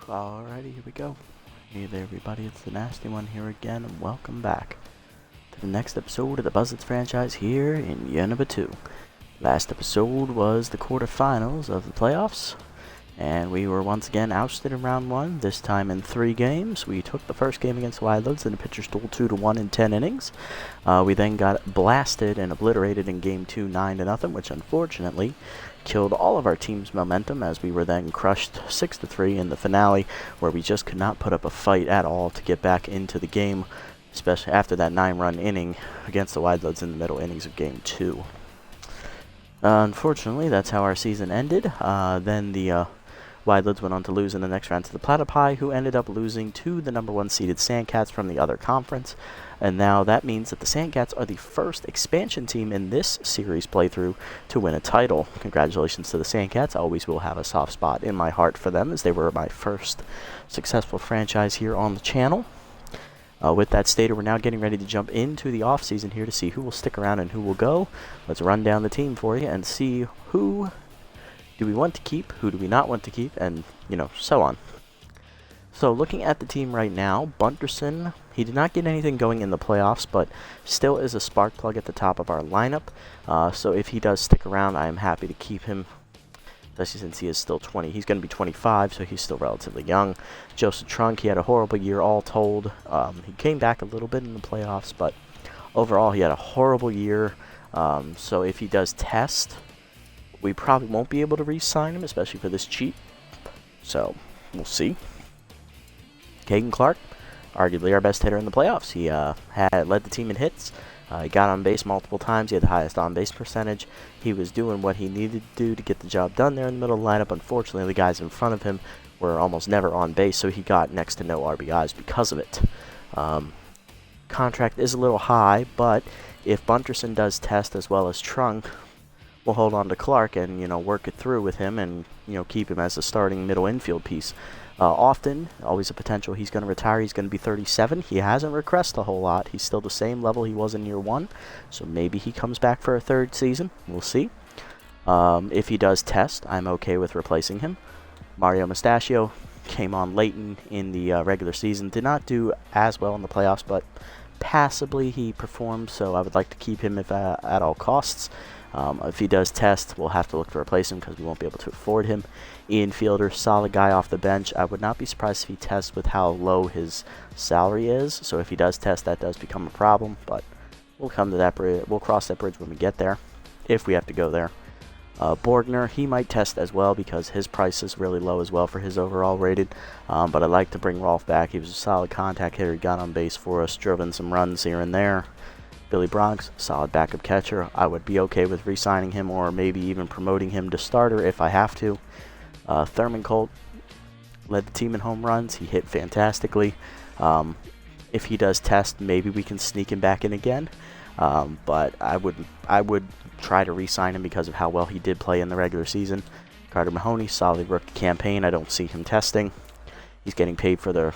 Alrighty, here we go. Hey there everybody, it's the Nasty One here again, and welcome back to the next episode of the Buzzards franchise here in year number 2. Last episode was the quarterfinals of the playoffs, and we were once again ousted in round 1, this time in 3 games. We took the first game against Buzzards, and the pitcher stole 2-1 in 10 innings. We then got blasted and obliterated in game 2, 9-0, which unfortunately killed all of our team's momentum, as we were then crushed 6-3 in the finale, where we just could not put up a fight at all to get back into the game, especially after that 9-run inning against the Buzzards in the middle innings of game 2. Unfortunately, that's how our season ended. Then the Buzzards went on to lose in the next round to the Platypi, who ended up losing to the number 1 seeded Sandcats from the other conference. And now that means that the Sandcats are the first expansion team in this series playthrough to win a title. Congratulations to the Sandcats. I always will have a soft spot in my heart for them, as they were my first successful franchise here on the channel. With that stated, we're now getting ready to jump into the off-season here to see who will stick around and who will go. Let's run down the team for you and see who do we want to keep, who do we not want to keep, and, so on. So looking at the team right now, Bunterson, he did not get anything going in the playoffs, but still is a spark plug at the top of our lineup. So if he does stick around, I am happy to keep him, especially since he is still 20. He's going to be 25, so he's still relatively young. Joseph Trunk, he had a horrible year all told. He came back a little bit in the playoffs, but overall he had a horrible year. So if he does test, we probably won't be able to re-sign him, especially for this cheap. So we'll see. Caden Clark, arguably our best hitter in the playoffs. He had led the team in hits. He got on base multiple times. He had the highest on-base percentage. He was doing what he needed to do to get the job done there in the middle of the lineup. Unfortunately, the guys in front of him were almost never on base, so he got next to no RBIs because of it. Contract is a little high, but if Bunterson does test as well as Trunk, we'll hold on to Clark and, work it through with him and, keep him as a starting middle infield piece. Often, always a potential, he's going to retire. He's going to be 37. He hasn't regressed a whole lot. He's still the same level he was in year 1. So maybe he comes back for a 3rd season. We'll see. If he does test, I'm okay with replacing him. Mario Mustachio came on late in the regular season. Did not do as well in the playoffs, but passably he performed. So I would like to keep him if at all costs. If he does test, we'll have to look to replace him because we won't be able to afford him. Ian Fielder, solid guy off the bench. I would not be surprised if he tests with how low his salary is. So if he does test, that does become a problem. But we'll come to that bridge. We'll cross that bridge when we get there, if we have to go there. Borgner, he might test as well because his price is really low as well for his overall rated. But I'd like to bring Rolf back. He was a solid contact hitter. He got on base for us, drove in some runs here and there. Billy Bronx, solid backup catcher. I would be okay with re-signing him or maybe even promoting him to starter if I have to. Thurman Colt led the team in home runs. He hit fantastically. If he does test, maybe we can sneak him back in again. But I would try to re-sign him because of how well he did play in the regular season. Carter Mahoney, solid rookie campaign. I don't see him testing. He's getting paid for the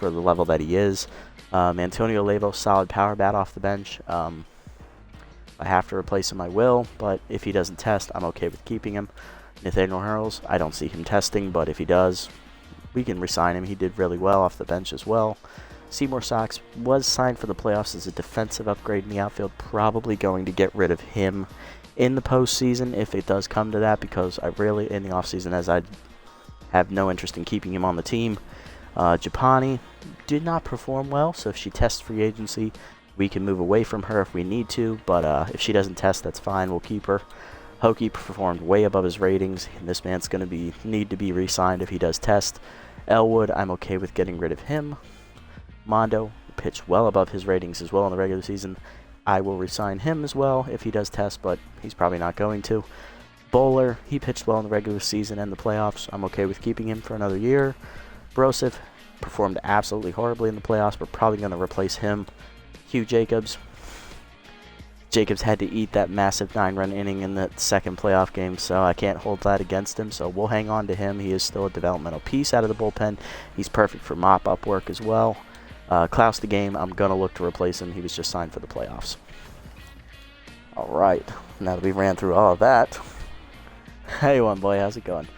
level that he is. Antonio Levo, solid power bat off the bench. If I have to replace him, I will, but if he doesn't test, I'm okay with keeping him. Nathaniel Hurls, I don't see him testing, but if he does, we can re-sign him. He did really well off the bench as well. Seymour Sox was signed for the playoffs as a defensive upgrade in the outfield. Probably going to get rid of him in the postseason if it does come to that, because I really, in the offseason, as I have no interest in keeping him on the team. Japani did not perform well, so if she tests free agency, we can move away from her if we need to, but if she doesn't test, that's fine, we'll keep her. Hokie performed way above his ratings, and this man's going to need to be re-signed if he does test. Elwood, I'm okay with getting rid of him. Mondo pitched well above his ratings as well in the regular season. I will re-sign him as well if he does test, but he's probably not going to. Bowler, he pitched well in the regular season and the playoffs. I'm okay with keeping him for another year. Broseph performed absolutely horribly in the playoffs. We're probably going to replace him. Hugh Jacobs. Jacobs had to eat that massive 9-run inning in that second playoff game, so I can't hold that against him. So we'll hang on to him. He is still a developmental piece out of the bullpen. He's perfect for mop-up work as well. Klaus the Game, I'm going to look to replace him. He was just signed for the playoffs. All right. Now that we ran through all of that. Hey, one boy, how's it going?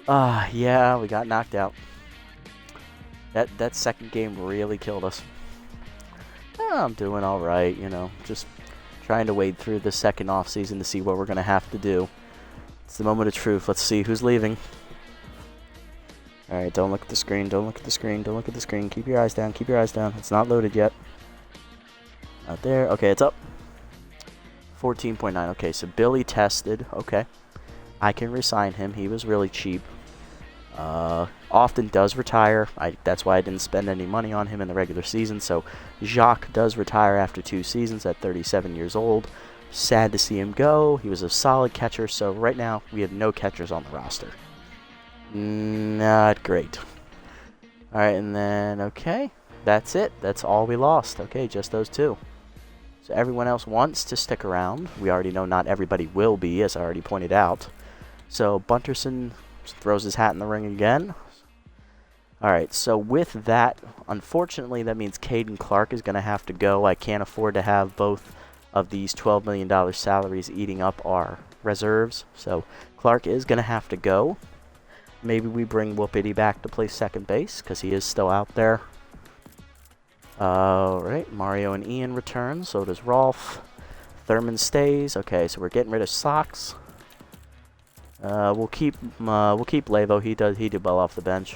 Yeah, we got knocked out. That second game really killed us. I'm doing all right, you know, just trying to wade through the second off season to see what we're gonna have to do. It's the moment of truth. Let's see who's leaving. All right, don't look at the screen. Don't look at the screen. Don't look at the screen. Keep your eyes down. Keep your eyes down. It's not loaded yet. Not there. Okay, it's up. 14.9. Okay, so Billy tested. Okay, I can resign him. He was really cheap. Often does retire. That's why I didn't spend any money on him in the regular season. So Jacques does retire after 2 seasons at 37 years old. Sad to see him go. He was a solid catcher. So right now we have no catchers on the roster. Not great. All right, and then okay, that's it. That's all we lost. Okay, just those 2. So everyone else wants to stick around. We already know not everybody will be, as I already pointed out. So Bunterson throws his hat in the ring again. Alright, so with that, unfortunately, that means Caden Clark is going to have to go. I can't afford to have both of these $12 million salaries eating up our reserves. So Clark is going to have to go. Maybe we bring Whoopity back to play second base, because he is still out there. Alright, Mario and Ian return. So does Rolf. Thurman stays. Okay, so we're getting rid of Sox. We'll keep Levo. He did well off the bench.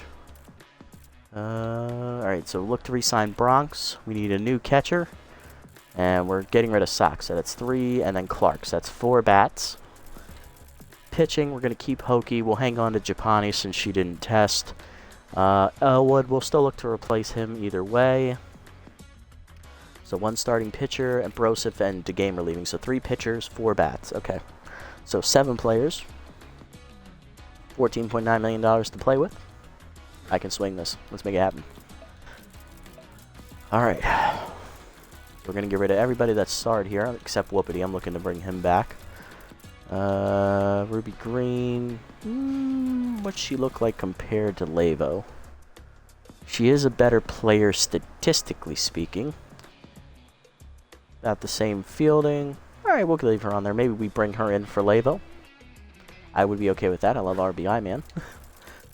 Alright, so look to re-sign Bronx. We need a new catcher. And we're getting rid of Sox. So that's 3, and then Clark. So that's 4 bats. Pitching, we're going to keep Hokie. We'll hang on to Japani since she didn't test. Elwood, we'll still look to replace him either way. So 1 starting pitcher, and Broseph and DeGame are leaving. So 3 pitchers, 4 bats. Okay. So 7 players. $14.9 million to play with. I can swing this. Let's make it happen. Alright. We're going to get rid of everybody that's starred here, except Whoopity. I'm looking to bring him back. Ruby Green. What's she look like compared to Levo? She is a better player statistically speaking. About the same fielding. Alright, we'll leave her on there. Maybe we bring her in for Levo. I would be okay with that. I love RBI, man.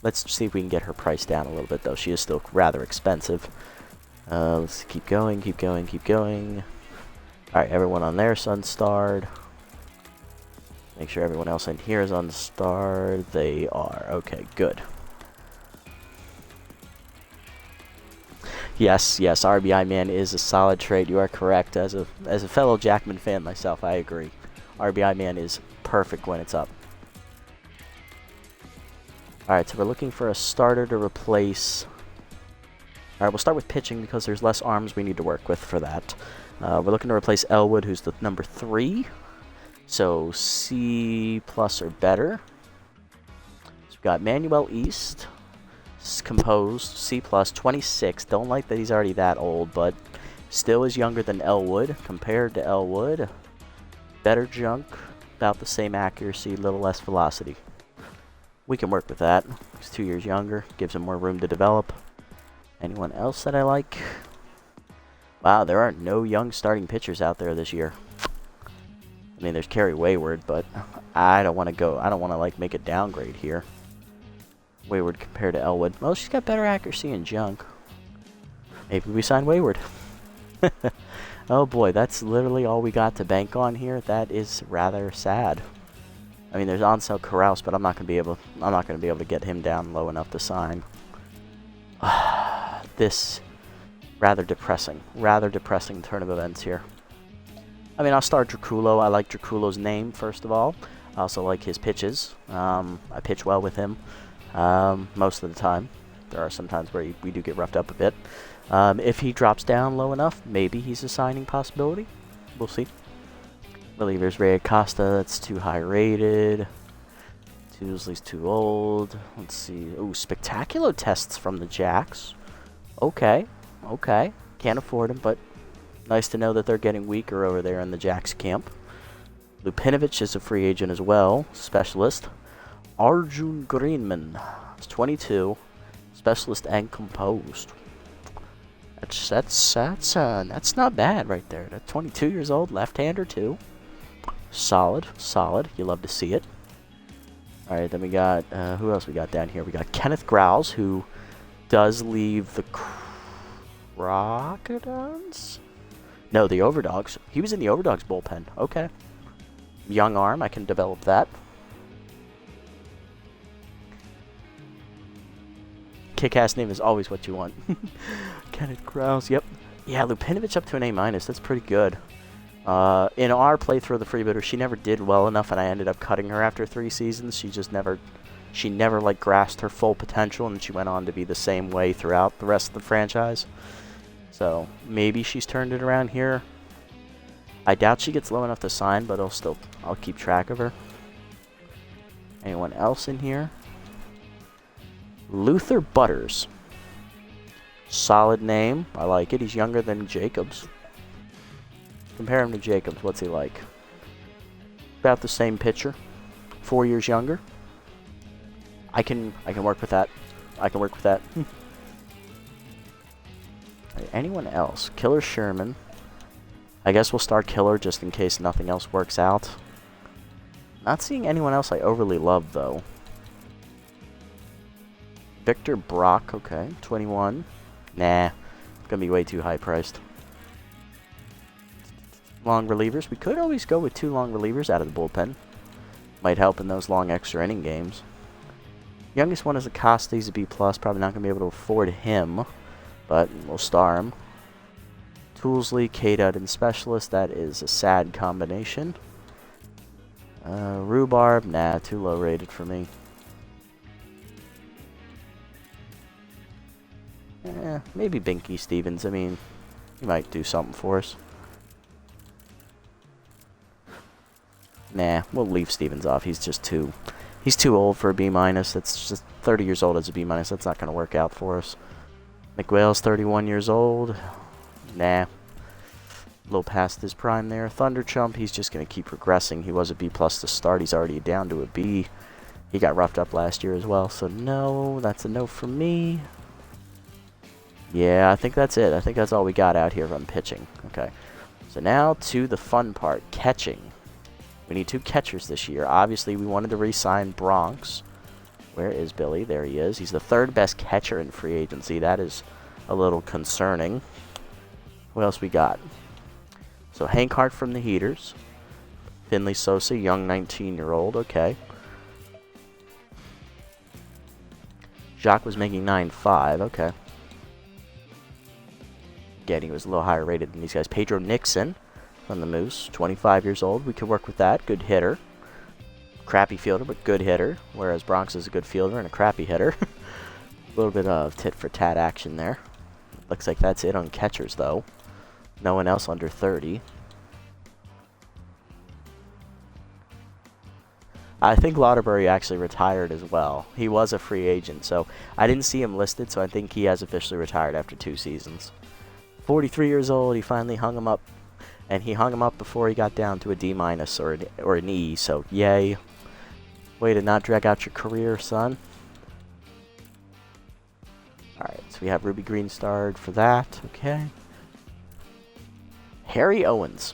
Let's see if we can get her price down a little bit, though. She is still rather expensive. Let's keep going, keep going, keep going. Alright, everyone on there is unstarred. Make sure everyone else in here is unstarred. They are. Okay, good. Yes, RBI man is a solid trade. You are correct. As a fellow Jackman fan myself, I agree. RBI man is perfect when it's up. Alright, so we're looking for a starter to replace. Alright, we'll start with pitching because there's less arms we need to work with for that. We're looking to replace Elwood, who's the number 3. So C+ or better. So we've got Manuel East. Composed, C+, 26. Don't like that he's already that old, but still is younger than Elwood. Compared to Elwood, better junk, about the same accuracy, a little less velocity. We can work with that. He's 2 years younger, gives him more room to develop. Anyone else that I like? Wow, there are no young starting pitchers out there this year. I mean, there's Kerry Wayward, but I don't want to like make a downgrade here. Wayward compared to Elwood. Well, she's got better accuracy and junk. Maybe we sign Wayward. Oh boy, that's literally all we got to bank on here. That is rather sad. I mean, there's Ansel Carouse, but I'm not gonna be able to get him down low enough to sign. This rather depressing turn of events here. I mean, I'll start Draculo. I like Draculo's name first of all. I also like his pitches. I pitch well with him. Most of the time. There are some times where we do get roughed up a bit. If he drops down low enough, maybe he's a signing possibility. We'll see. Relievers, Ray Acosta, that's too high rated. Tuesley's too old. Let's see. Ooh, spectacular tests from the Jacks. Okay. Can't afford him, but nice to know that they're getting weaker over there in the Jacks camp. Lupinovich is a free agent as well. Specialist. Arjun Greenman. It's 22. Specialist and composed. That's not bad right there. That's 22 years old, left-hander too. Solid. You love to see it. All right, then we got who else we got down here? We got Kenneth Grouse, who does leave the Crocodiles? No, the Overdogs. He was in the Overdogs bullpen. Okay. Young arm, I can develop that. Kick-ass name is always what you want. Kenneth Krause, yep. Yeah, Lupinovich up to an A-. That's pretty good. In our playthrough of the Freebooter, she never did well enough, and I ended up cutting her after 3 seasons. She never like grasped her full potential, and she went on to be the same way throughout the rest of the franchise. So maybe she's turned it around here. I doubt she gets low enough to sign, but I'll keep track of her. Anyone else in here? Luther Butters. Solid name. I like it. He's younger than Jacobs. Compare him to Jacobs. What's he like? About the same pitcher. 4 years younger. I can work with that. I can work with that. Anyone else? Killer Sherman. I guess we'll start Killer just in case nothing else works out. Not seeing anyone else I overly love, though. Victor Brock, okay. 21. Nah. It's going to be way too high priced. Long relievers. We could always go with 2 long relievers out of the bullpen. Might help in those long extra inning games. Youngest one is Acosta. He's a B+. Probably not going to be able to afford him. But we'll star him. Toolsley, K-Dud, and Specialist. That is a sad combination. Rhubarb. Nah, too low rated for me. Maybe Binky Stevens. I mean, he might do something for us. Nah, we'll leave Stevens off. He's too old for a B-. That's just 30 years old as a B-. That's not going to work out for us. McWhale's 31 years old. Nah. A little past his prime there. Thunderchump, he's just going to keep progressing. He was a B+ to start. He's already down to a B. He got roughed up last year as well. So no, that's a no for me. Yeah, I think that's it. I think that's all we got out here from pitching. Okay. So now to the fun part, catching. We need 2 catchers this year. Obviously, we wanted to re-sign Bronx. Where is Billy? There he is. He's the 3rd best catcher in free agency. That is a little concerning. What else we got? So Hank Hart from the Heaters. Finley Sosa, young 19-year-old. Okay. Jacques was making 9.5. Okay. Again, he was a little higher rated than these guys. Pedro Nixon from the Moose, 25 years old. We could work with that. Good hitter. Crappy fielder, but good hitter. Whereas Bronx is a good fielder and a crappy hitter. A little bit of tit-for-tat action there. Looks like that's it on catchers, though. No one else under 30. I think Lauderbury actually retired as well. He was a free agent, so I didn't see him listed, so I think he has officially retired after 2 seasons. 43 years old, he finally hung him up. And he hung him up before he got down to a D- or an E, so yay. Way to not drag out your career, son. Alright, so we have Ruby Green starred for that, okay. Harry Owens.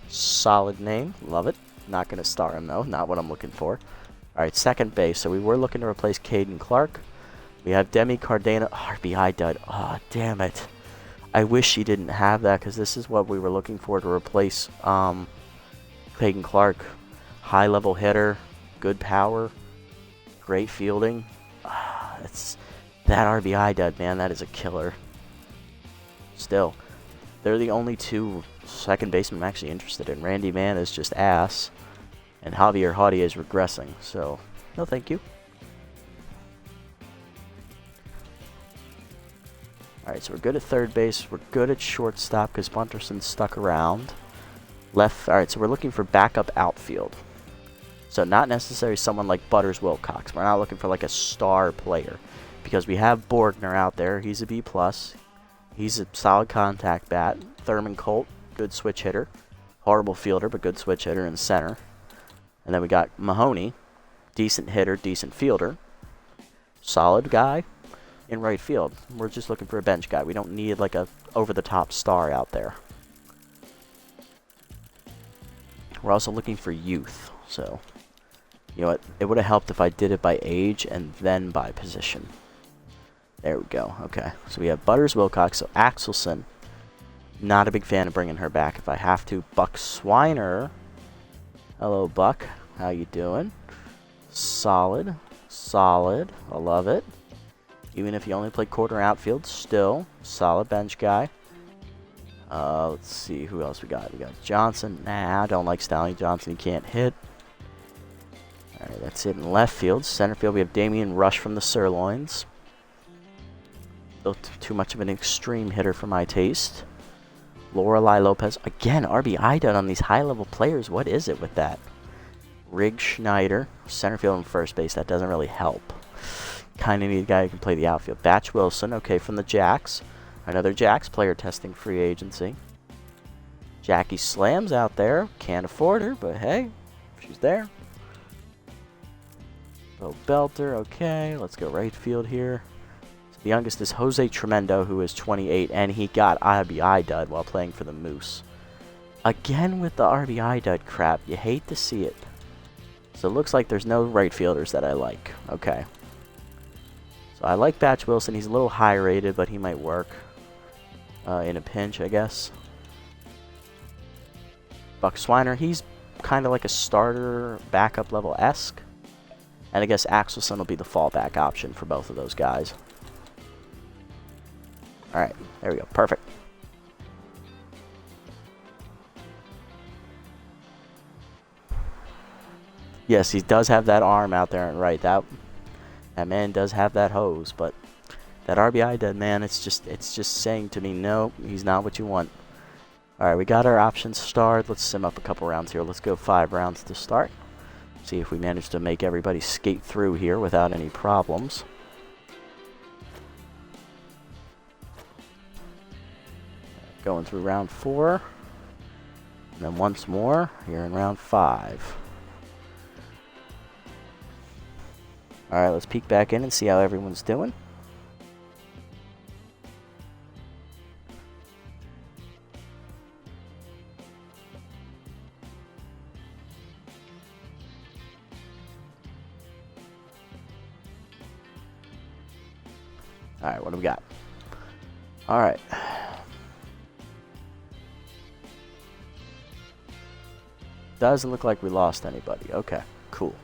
Solid name, love it. Not going to star him, though, not what I'm looking for. Alright, second base, so we were looking to replace Caden Clark. We have Demi Cardano, RBI dud, oh, damn it. I wish he didn't have that, because this is what we were looking for to replace Caden Clark. High-level hitter, good power, great fielding. It's that RBI dud, man, that is a killer. Still, they're the only 2 second basemen I'm actually interested in. Randy Mann is just ass, and Javier Haughty is regressing, so no thank you. Alright, so we're good at third base. We're good at shortstop because Bunterson's stuck around. Alright, so we're looking for backup outfield. So not necessarily someone like Butters Wilcox. We're not looking for like a star player. Because we have Borgner out there. He's a B+. He's a solid contact bat. Thurman Colt, good switch hitter. Horrible fielder, but good switch hitter in center. And then we got Mahoney. Decent hitter, decent fielder. Solid guy in right field. We're just looking for a bench guy. We don't need like a over-the-top star out there. We're also looking for youth. So, you know what? It would have helped if I did it by age and then by position. There we go. Okay, so we have Butters, Wilcox, so Axelson. Not a big fan of bringing her back if I have to. Buck Swiner. Hello, Buck. How you doing? Solid. Solid. I love it. Even if you only play quarter outfield, still solid bench guy. Let's see who else we got. We got Johnson. Nah, I don't like Stallion Johnson. He can't hit. All right, that's it in left field. Center field, we have Damian Rush from the Sirloins. Still too much of an extreme hitter for my taste. Lorelei Lopez. Again, RBI done on these high-level players. What is it with that? Rig Schneider. Center field and first base. That doesn't really help. Kind of need a guy who can play the outfield. Batch Wilson. Okay, from the Jacks. Another Jacks player testing free agency. Jackie Slams out there. Can't afford her, but hey, she's there. Bo Belter. Okay, let's go right field here. The youngest is Jose Tremendo, who is 28, and he got RBI dud while playing for the Moose. Again with the RBI dud crap. You hate to see it. So it looks like there's no right fielders that I like. Okay. So I like Batch Wilson. He's a little high rated, but he might work in a pinch, I guess. Buck Swiner, he's kind of like a starter, backup level-esque. And I guess Axelson will be the fallback option for both of those guys. Alright, there we go. Perfect. Yes, he does have that arm out there and right. That man does have that hose, but that RBI dead man, it's just saying to me, no, he's not what you want. Alright, we got our options starred. Let's sim up a couple rounds here. Let's go 5 rounds to start. See if we manage to make everybody skate through here without any problems. Going through round 4. And then once more here in round 5. Alright, let's peek back in and see how everyone's doing. Alright, what do we got? Alright. Doesn't look like we lost anybody. Okay, cool.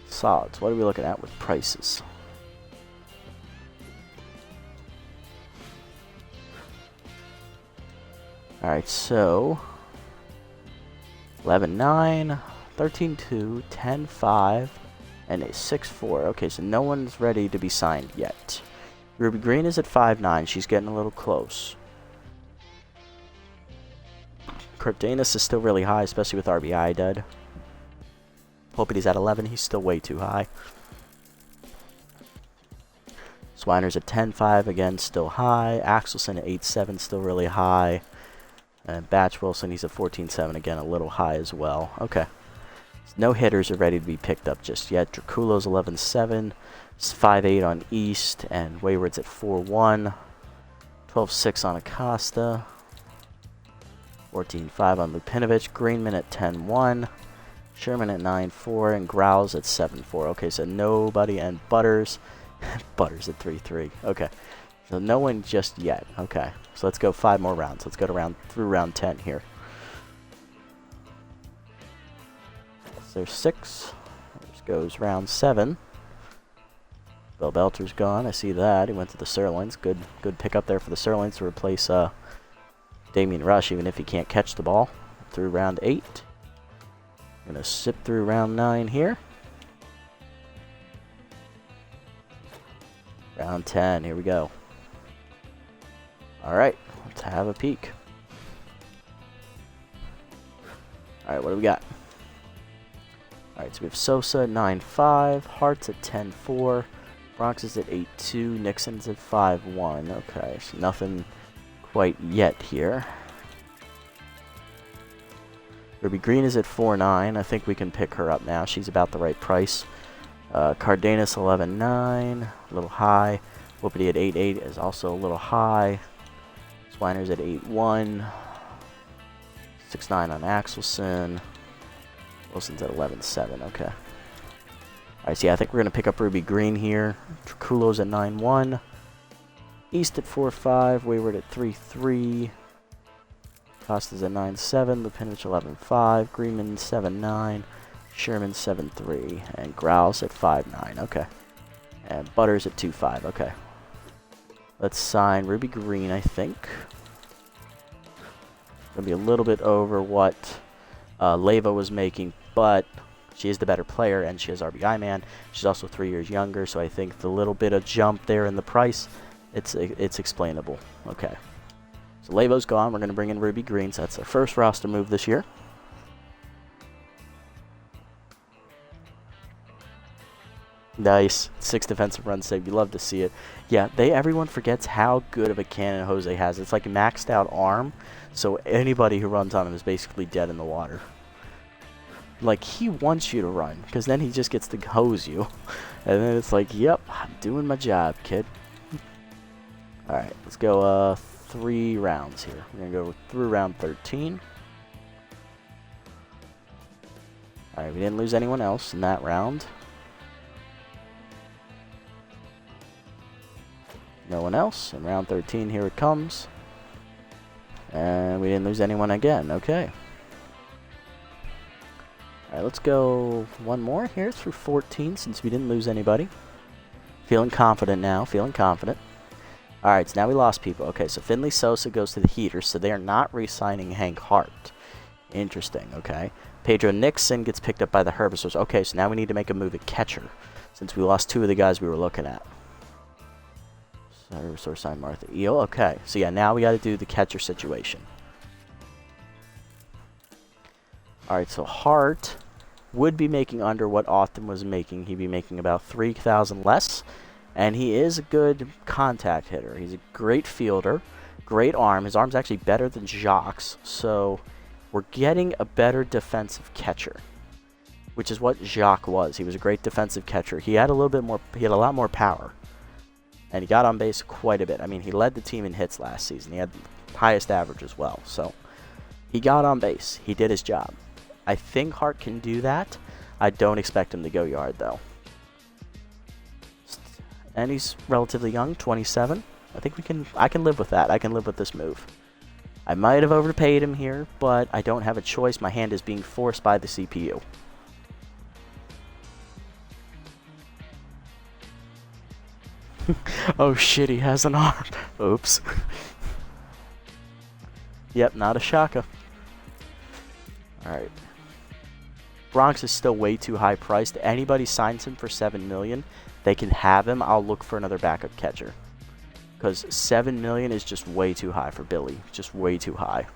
Solids. What are we looking at with prices? Alright, so 11.9, 13.2, 10.5, and a 6.4. Okay, so no one's ready to be signed yet. Ruby Green is at 5.9. She's getting a little close. Cardenas is still really high, especially with RBI dead. Hoping he's at 11. He's still way too high. Swiner's at 10.5. Again, still high. Axelson at 8.7. Still really high. And Batch Wilson, he's at 14.7. Again, a little high as well. Okay. So no hitters are ready to be picked up just yet. Draculo's 11.7. 5.8 on East. And Wayward's at 4.1. 12.6 on Acosta. 14.5 on Lupinovich. Greenman at 10.1. Sherman at 9.4. And Growls at 7.4. Okay, so nobody. And Butters. Butters at 3.3. Okay. So no one just yet. Okay. So let's go 5 more rounds. Let's go to through round 10 here. So there's 6. There goes round 7. Bill Belter's gone. I see that. He went to the Sirloins. Good pickup there for the Sirloins to replace Damian Rush, even if he can't catch the ball. Through round 8. I'm going to sip through round 9 here. Round 10. Here we go. Alright. Let's have a peek. Alright, what do we got? Alright, so we have Sosa at 9.5. Hart's at 10.4. Bronx is at 8.2. Nixon's at 5.1. Okay, so nothing quite yet here. Ruby Green is at 4.9. I think we can pick her up now. She's about the right price. Cardenas 11.9. A little high. Whoopity at 8.8 is also a little high. Swiner's at 8.1. 6.9 on Axelson. Wilson's at 11.7. Okay. Alright, so yeah, I think we're going to pick up Ruby Green here. Draculo's at 9.1. East at 4-5, Wayward at 3-3. Costa's at 9-7, Lupinich 11-5, Greenman 7-9, Sherman 7-3, and Grouse at 5-9. Okay. And Butters at 2-5. Okay. Let's sign Ruby Green, I think. Gonna be a little bit over what Leva was making, but she is the better player, and she has RBI man. She's also 3 years younger, so I think the little bit of jump there in the price, it's explainable. Okay. So Levo's gone. We're going to bring in Ruby Green, so that's our first roster move this year. Nice. 6 defensive runs saved. You love to see it. Yeah, everyone forgets how good of a cannon Jose has. It's like a maxed out arm, so anybody who runs on him is basically dead in the water. Like, he wants you to run, because then he just gets to hose you. And then it's like, yep, I'm doing my job, kid. Alright, let's go 3 rounds here. We're going to go through round 13. Alright, we didn't lose anyone else in that round. No one else. In round 13, here it comes. And we didn't lose anyone again. Okay. Alright, let's go one more here through 14 since we didn't lose anybody. Feeling confident now. Feeling confident. Alright, so now we lost people. Okay, so Finley Sosa goes to the Heaters, so they are not re-signing Hank Hart. Interesting, okay. Pedro Nixon gets picked up by the Herbivores. Okay, so now we need to make a move at catcher since we lost 2 of the guys we were looking at. Herbivore sign Martha Eel. Okay, so yeah, now we got to do the catcher situation. Alright, so Hart would be making under what Austin was making. He'd be making about 3,000 less. And he is a good contact hitter. He's a great fielder, great arm. His arm's actually better than Jacques. So we're getting a better defensive catcher, which is what Jacques was. He was a great defensive catcher. He had a little bit more, he had a lot more power. And he got on base quite a bit. I mean, he led the team in hits last season. He had the highest average as well. So he got on base. He did his job. I think Hart can do that. I don't expect him to go yard, though. And he's relatively young, 27. I think I can live with that. I can live with this move. I might have overpaid him here, but I don't have a choice. My hand is being forced by the CPU. Oh shit, he has an arm. Oops. Yep, not a shaka. Alright. Bronx is still way too high priced. Anybody signs him for $7 million, they can have him. I'll look for another backup catcher. Because $7 million is just way too high for Billy. Just way too high.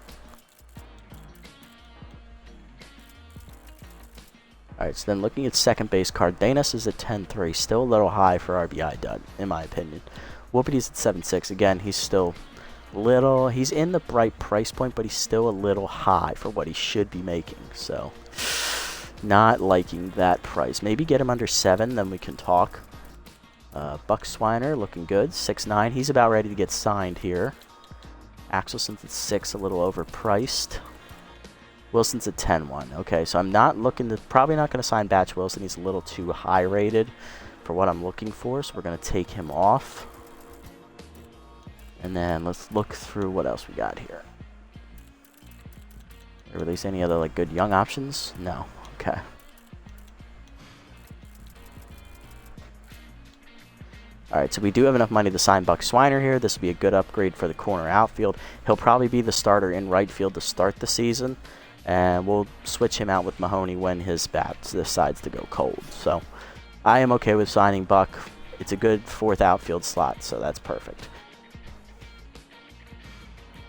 Alright, so then looking at second base, Cardenas is at 10-3. Still a little high for RBI dud, in my opinion. Whoopity's at 7-6. Again, he's still little. He's in the bright price point, but he's still a little high for what he should be making. So, not liking that price. Maybe get him under 7, then we can talk. Buck Swiner looking good. 6'9". He's about ready to get signed here. Axelson's at 6, a little overpriced. Wilson's at 10-1. Okay, so I'm not looking to, probably not going to sign Batch Wilson. He's a little too high rated for what I'm looking for, so we're going to take him off. And then let's look through what else we got here. Did I release any other like good young options? No. Okay. Alright, so we do have enough money to sign Buck Swiner here. This will be a good upgrade for the corner outfield. He'll probably be the starter in right field to start the season. And we'll switch him out with Mahoney when his bat decides to go cold. So I am okay with signing Buck. It's a good 4th outfield slot, so that's perfect.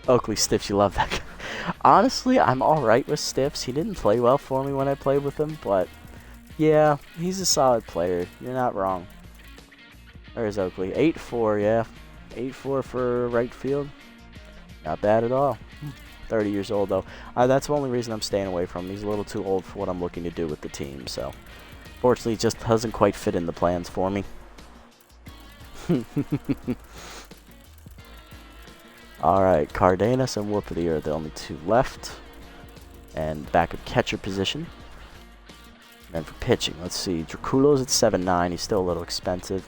Oakley Stiffs, you love that guy. Honestly, I'm alright with Stiffs. He didn't play well for me when I played with him, but yeah, he's a solid player. You're not wrong. There's Oakley. 8-4, yeah. 8-4 for right field. Not bad at all. 30 years old, though. That's the only reason I'm staying away from him. He's a little too old for what I'm looking to do with the team, so fortunately, it just doesn't quite fit in the plans for me. Alright, Cardenas and Whoopity are the only 2 left. And backup catcher position. And for pitching, let's see. Draculo's at 7'9". He's still a little expensive.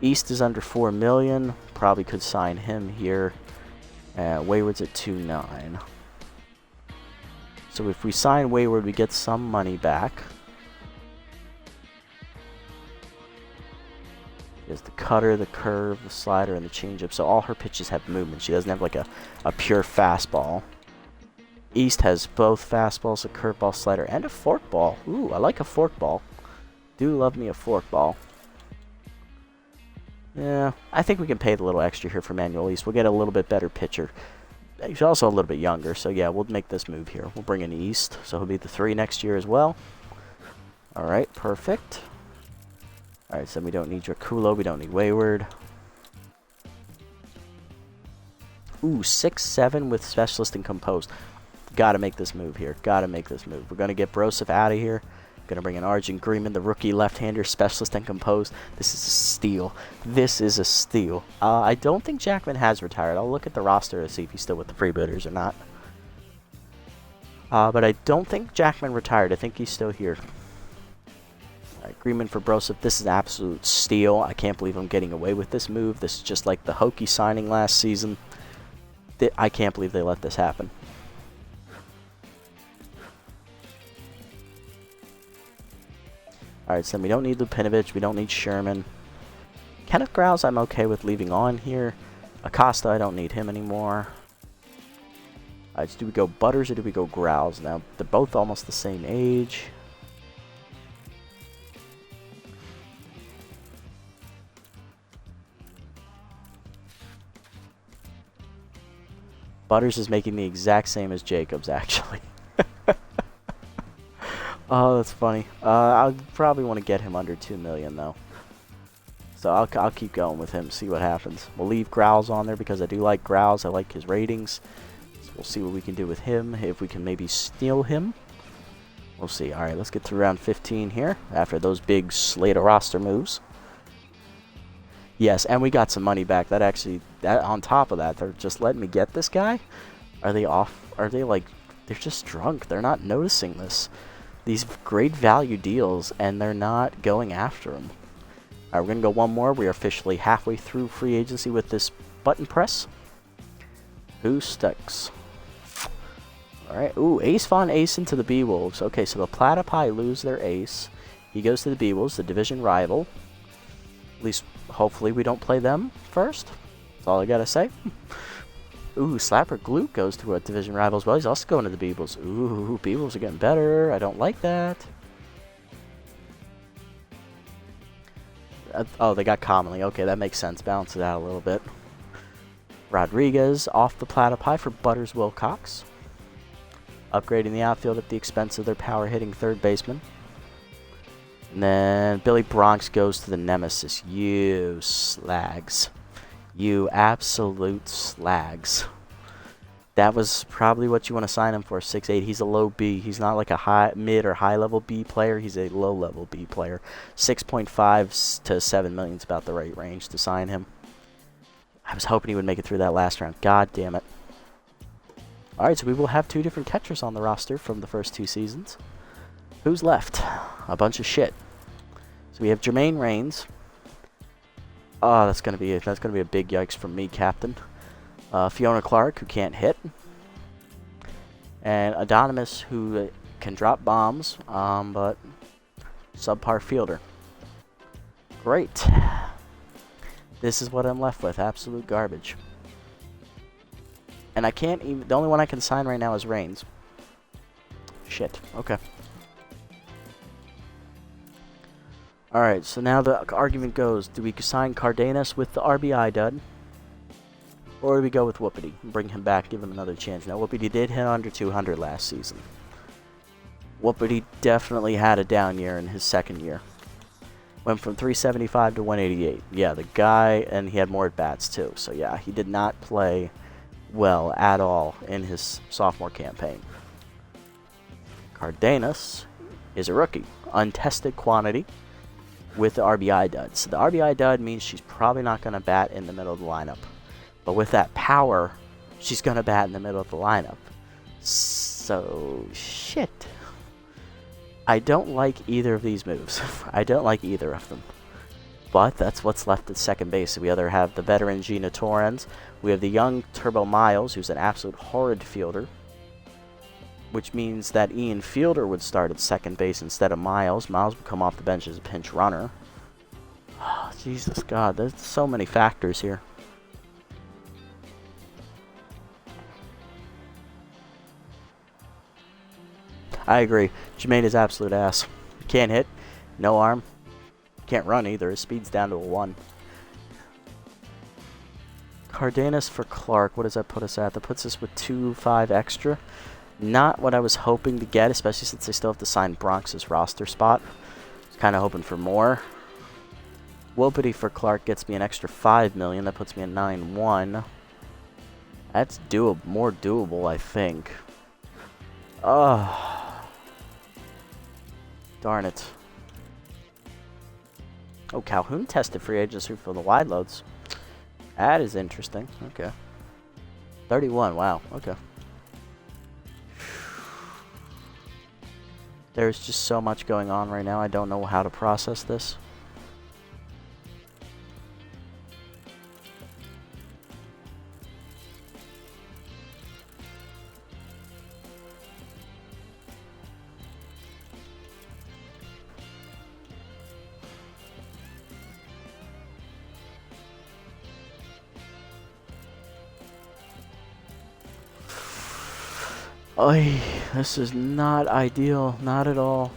East is under 4 million. Probably could sign him here. Wayward's at 2.9. So if we sign Wayward, we get some money back. There's the cutter, the curve, the slider, and the changeup. So all her pitches have movement. She doesn't have like a pure fastball. East has both fastballs, a curveball, slider, and a forkball. Ooh, I like a forkball. Do love me a forkball. Yeah, I think we can pay the little extra here for Manuel East. We'll get a little bit better pitcher. He's also a little bit younger, so yeah, we'll make this move here. We'll bring in East, so he'll be the 3 next year as well. Alright, perfect. Alright, so we don't need Draculo, we don't need Wayward. Ooh, 6-7 with Specialist and Composed. Gotta make this move here. Gotta make this move. We're gonna get Broseph out of here. Gonna bring in Arjun Greenman, the rookie left-hander, Specialist and Composed. This is a steal. This is a steal. I don't think Jackman has retired. I'll look at the roster to see if he's still with the Freebooters or not. But I don't think Jackman retired. I think he's still here. Alright, Greenman for Broseph. This is an absolute steal. I can't believe I'm getting away with this move. This is just like the Hokie signing last season. I can't believe they let this happen. Alright, so then we don't need Lupinovich, we don't need Sherman. Kenneth Grouse I'm okay with leaving on here. Acosta, I don't need him anymore. Alright, so do we go Butters or do we go Grouse? Now, they're both almost the same age. Butters is making the exact same as Jacobs, actually. Oh, that's funny. I'll probably want to get him under 2 million though. So I'll keep going with him, see what happens. We'll leave Growls on there because I do like Growls. I like his ratings. So we'll see what we can do with him. If we can maybe steal him. We'll see. Alright, let's get through round 15 here after those big slate of roster moves. Yes, and we got some money back. That actually, on top of that, they're just letting me get this guy. Are they off? Are they like, they're just drunk. They're not noticing this. These great value deals, and they're not going after them. Alright, we're going to go one more. We are officially halfway through free agency with this button press. Who sticks? Alright, ooh, Ace Von Ace into the B-Wolves. Okay, so the Platypi lose their ace. He goes to the B-Wolves, the division rival. At least, hopefully, we don't play them first. That's all I gotta say. Ooh, Slapper Glute goes to a division rival as well. He's also going to the B-Wolves. Ooh, B-Wolves are getting better. I don't like that. Oh, they got Commonly. Okay, that makes sense. Balance it out a little bit. Rodriguez off the Platypi for Butters Wilcox. Upgrading the outfield at the expense of their power-hitting third baseman. And then Billy Bronx goes to the Nemesis. You slags. You absolute slags. That was probably what you want to sign him for, 6'8". He's a low B. He's not like a high, mid or high level B player. He's a low level B player. 6.5 to 7 million is about the right range to sign him. I was hoping he would make it through that last round. God damn it. Alright, so we will have 2 different catchers on the roster from the first 2 seasons. Who's left? A bunch of shit. So we have Jermaine Raines. Oh, that's gonna be a big yikes from me, Captain. Fiona Clark, who can't hit, and Adonis, who can drop bombs, but subpar fielder. Great. This is what I'm left with. Absolute garbage. And I can't even. The only one I can sign right now is Raines. Shit. Okay. Alright, so now the argument goes, do we sign Cardenas with the RBI dud? Or do we go with Whoopity and bring him back, give him another chance? Now, Whoopity did hit under 200 last season. Whoopity definitely had a down year in his second year. Went from 375 to 188. Yeah, the guy, and he had more at-bats too. So yeah, he did not play well at all in his sophomore campaign. Cardenas is a rookie. Untested quantity with the RBI dud. So the RBI dud means she's probably not going to bat in the middle of the lineup. But with that power, she's going to bat in the middle of the lineup. So, shit. I don't like either of these moves. I don't like either of them. But that's what's left at second base. We either have the veteran Gina Torrens, we have the young Turbo Miles, who's an absolute horrid fielder, which means that Ian Fielder would start at second base instead of Miles. Miles would come off the bench as a pinch runner. Oh, Jesus God, there's so many factors here. I agree. Jermaine is absolute ass. Can't hit, no arm, can't run either. His speed's down to a 1. Cardenas for Clark. What does that put us at? That puts us with 2-5 extra. Not what I was hoping to get, especially since they still have to sign Bronx's roster spot. I was kind of hoping for more. Whoopity for Clark gets me an extra $5 million. That puts me at 9-1. That's doable, more doable, I think. Oh, darn it. Oh, Calhoun tested free agency for the wide loads. That is interesting. Okay. 31. Wow. Okay. There's just so much going on right now. I don't know how to process this. Oy, this is not ideal. Not at all.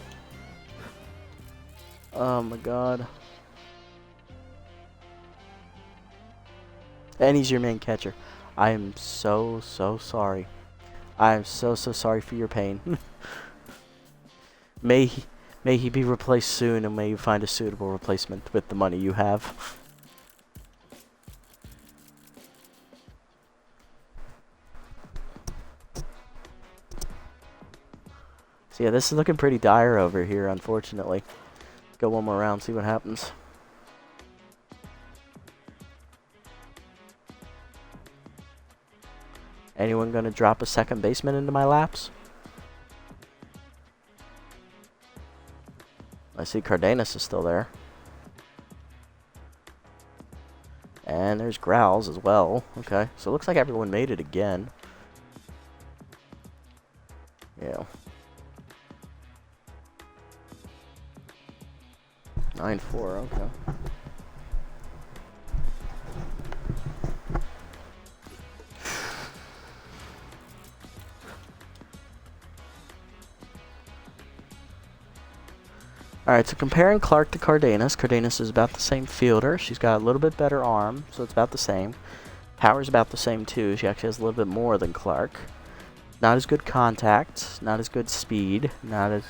Oh my god. And he's your main catcher. I am so sorry. I am so sorry for your pain. May he be replaced soon, and may you find a suitable replacement with the money you have. So yeah, this is looking pretty dire over here, unfortunately. Go one more round, see what happens. Anyone gonna drop a second baseman into my laps? I see Cardenas is still there. And there's Growls as well. Okay, so it looks like everyone made it again. Yeah. 9-4, okay. Alright, so comparing Clark to Cardenas. Cardenas is about the same fielder. She's got a little bit better arm, so it's about the same. Power's about the same too. She actually has a little bit more than Clark. Not as good contact, not as good speed, not as...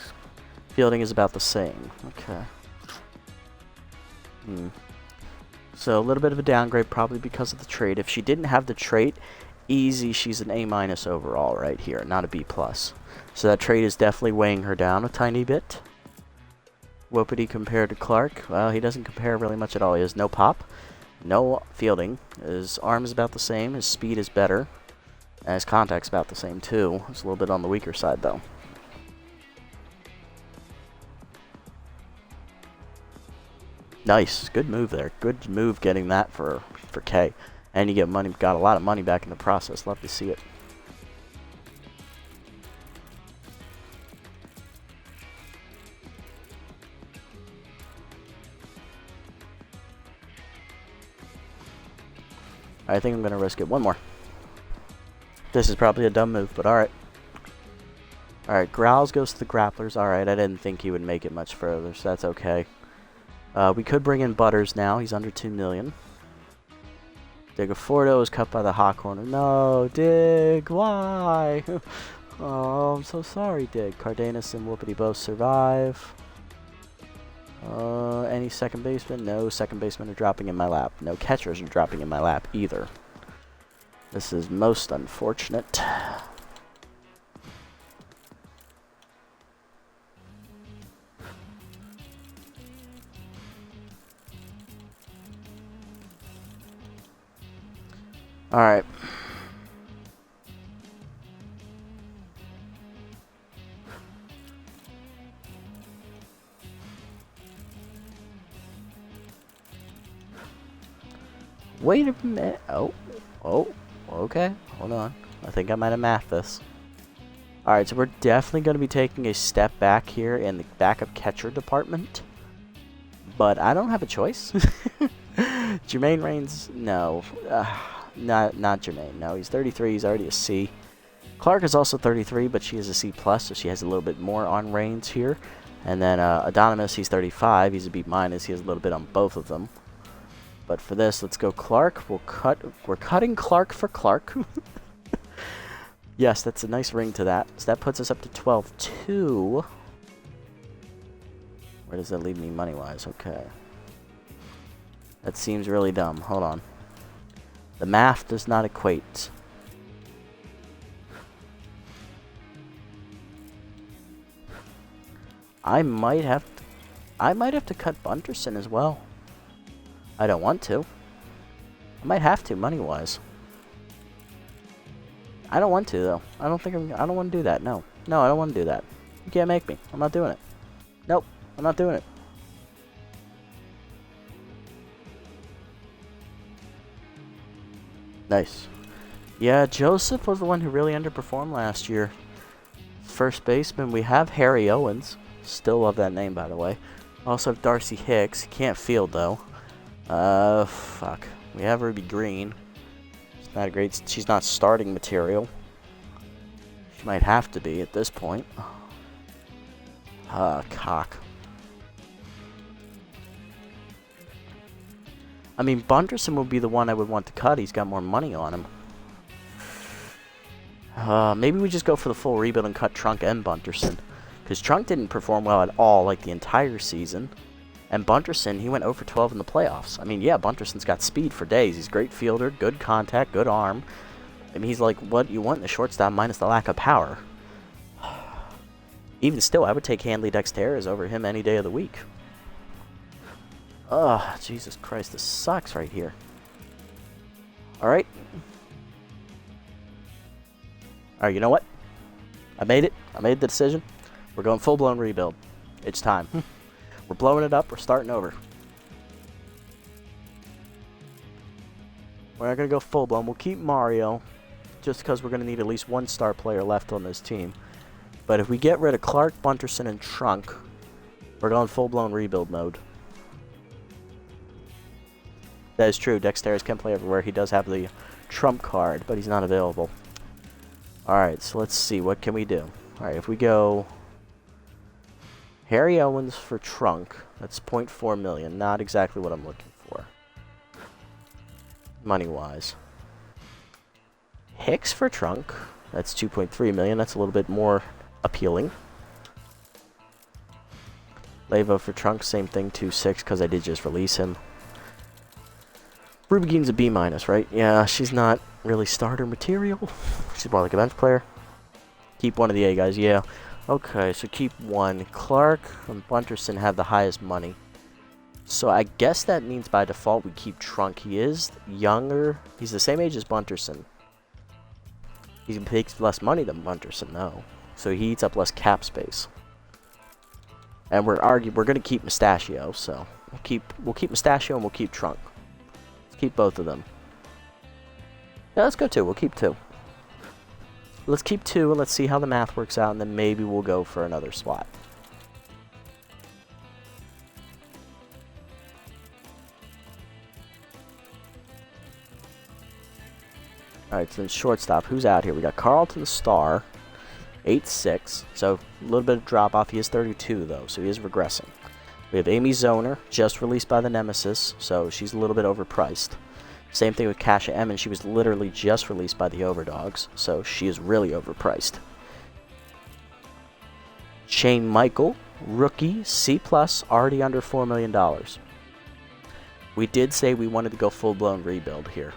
Fielding is about the same. Okay. So a little bit of a downgrade probably because of the trait. If she didn't have the trait, easy, she's an A- overall right here, not a B+. So that trait is definitely weighing her down a tiny bit. Whoopity compared to Clark. Well, he doesn't compare really much at all. He has no pop, no fielding. His arm is about the same. His speed is better. And his contact's about the same too. It's a little bit on the weaker side though. Nice, good move there. Good move getting that for K. And you get money, got a lot of money back in the process. Love to see it. I think I'm going to risk it. One more. This is probably a dumb move, but alright. Alright, Growls goes to the Grapplers. Alright, I didn't think he would make it much further, so that's okay. We could bring in Butters now. He's under 2 million. Digafordo is cut by the hot corner. No, Dig, why? Oh, I'm so sorry, Dig. Cardenas and Whoopity both survive. Any second baseman? No second basemen are dropping in my lap. No catchers are dropping in my lap either. This is most unfortunate. Alright. Wait a minute. Oh, okay. Hold on. I think I might have mathed this. Alright, so we're definitely going to be taking a step back here in the backup catcher department. But I don't have a choice. Jermaine Reigns, no. Not Jermaine. No, he's 33. He's already a C. Clark is also 33, but she is a C+, so she has a little bit more on Reigns here. And then Adonimus, he's 35. He's a B-. He has a little bit on both of them. But for this, let's go Clark. We're cutting Clark for Clark. Yes, that's a nice ring to that. So that puts us up to 12-2. Where does that leave me money-wise? Okay. That seems really dumb. Hold on. The math does not equate. I might have to cut Bunterson as well. I don't want to. I might have to, money-wise. I don't want to, though. I don't want to do that. No. No, I don't want to do that. You can't make me. I'm not doing it. Nope. I'm not doing it. Nice. Yeah, Joseph was the one who really underperformed last year. First baseman, we have Harry Owens. Still love that name, by the way. Also have Darcy Hicks. Can't field, though. Fuck. We have Ruby Green. She's not starting material. She might have to be at this point. Cock. I mean, Bunderson would be the one I would want to cut. He's got more money on him. Maybe we just go for the full rebuild and cut Trunk and Bunderson. Because Trunk didn't perform well at all, like, the entire season. And Bunderson, he went 0 for 12 in the playoffs. I mean, yeah, Bunderson's got speed for days. He's a great fielder, good contact, good arm. I mean, he's like what you want in the shortstop minus the lack of power. Even still, I would take Hanley Dexteris over him any day of the week. Ugh, Jesus Christ, this sucks right here. Alright. Alright, you know what? I made it. I made the decision. We're going full-blown rebuild. It's time. We're blowing it up. We're starting over. We're not going to go full-blown. We'll keep Mario just because we're going to need at least one star player left on this team. But if we get rid of Clark, Bunterson, and Trunk, we're going full-blown rebuild mode. That is true. Dexteris can play everywhere. He does have the trump card, but he's not available. Alright, so let's see. What can we do? Alright, if we go Harry Owens for Trunk, that's 0.4 million. Not exactly what I'm looking for. Money-wise. Hicks for Trunk, that's 2.3 million. That's a little bit more appealing. Levo for Trunk, same thing, 2.6, because I did just release him. Ruby Gene's a B-, right? Yeah, she's not really starter material. She's more like a bench player. Keep one of the A guys, yeah. Okay, so keep one. Clark and Bunterson have the highest money. So I guess that means by default we keep Trunk. He is younger. He's the same age as Bunterson. He takes less money than Bunterson, though. So he eats up less cap space. And we're going to keep Mustachio, so we'll keep Mustachio and we'll keep Trunk. Let's keep both of them. Yeah, let's go 2. We'll keep 2. Let's keep 2 and let's see how the math works out, and then maybe we'll go for another slot. Alright, so then shortstop. Who's out here? We got Carlton Starr, 8'6". So a little bit of drop off. He is 32 though, so he is regressing. We have Amy Zoner, just released by the Nemesis, so she's a little bit overpriced. Same thing with Kasha Emmons. She was literally just released by the Overdogs, so she is really overpriced. Shane Michael, rookie, C+, already under $4 million. We did say we wanted to go full-blown rebuild here.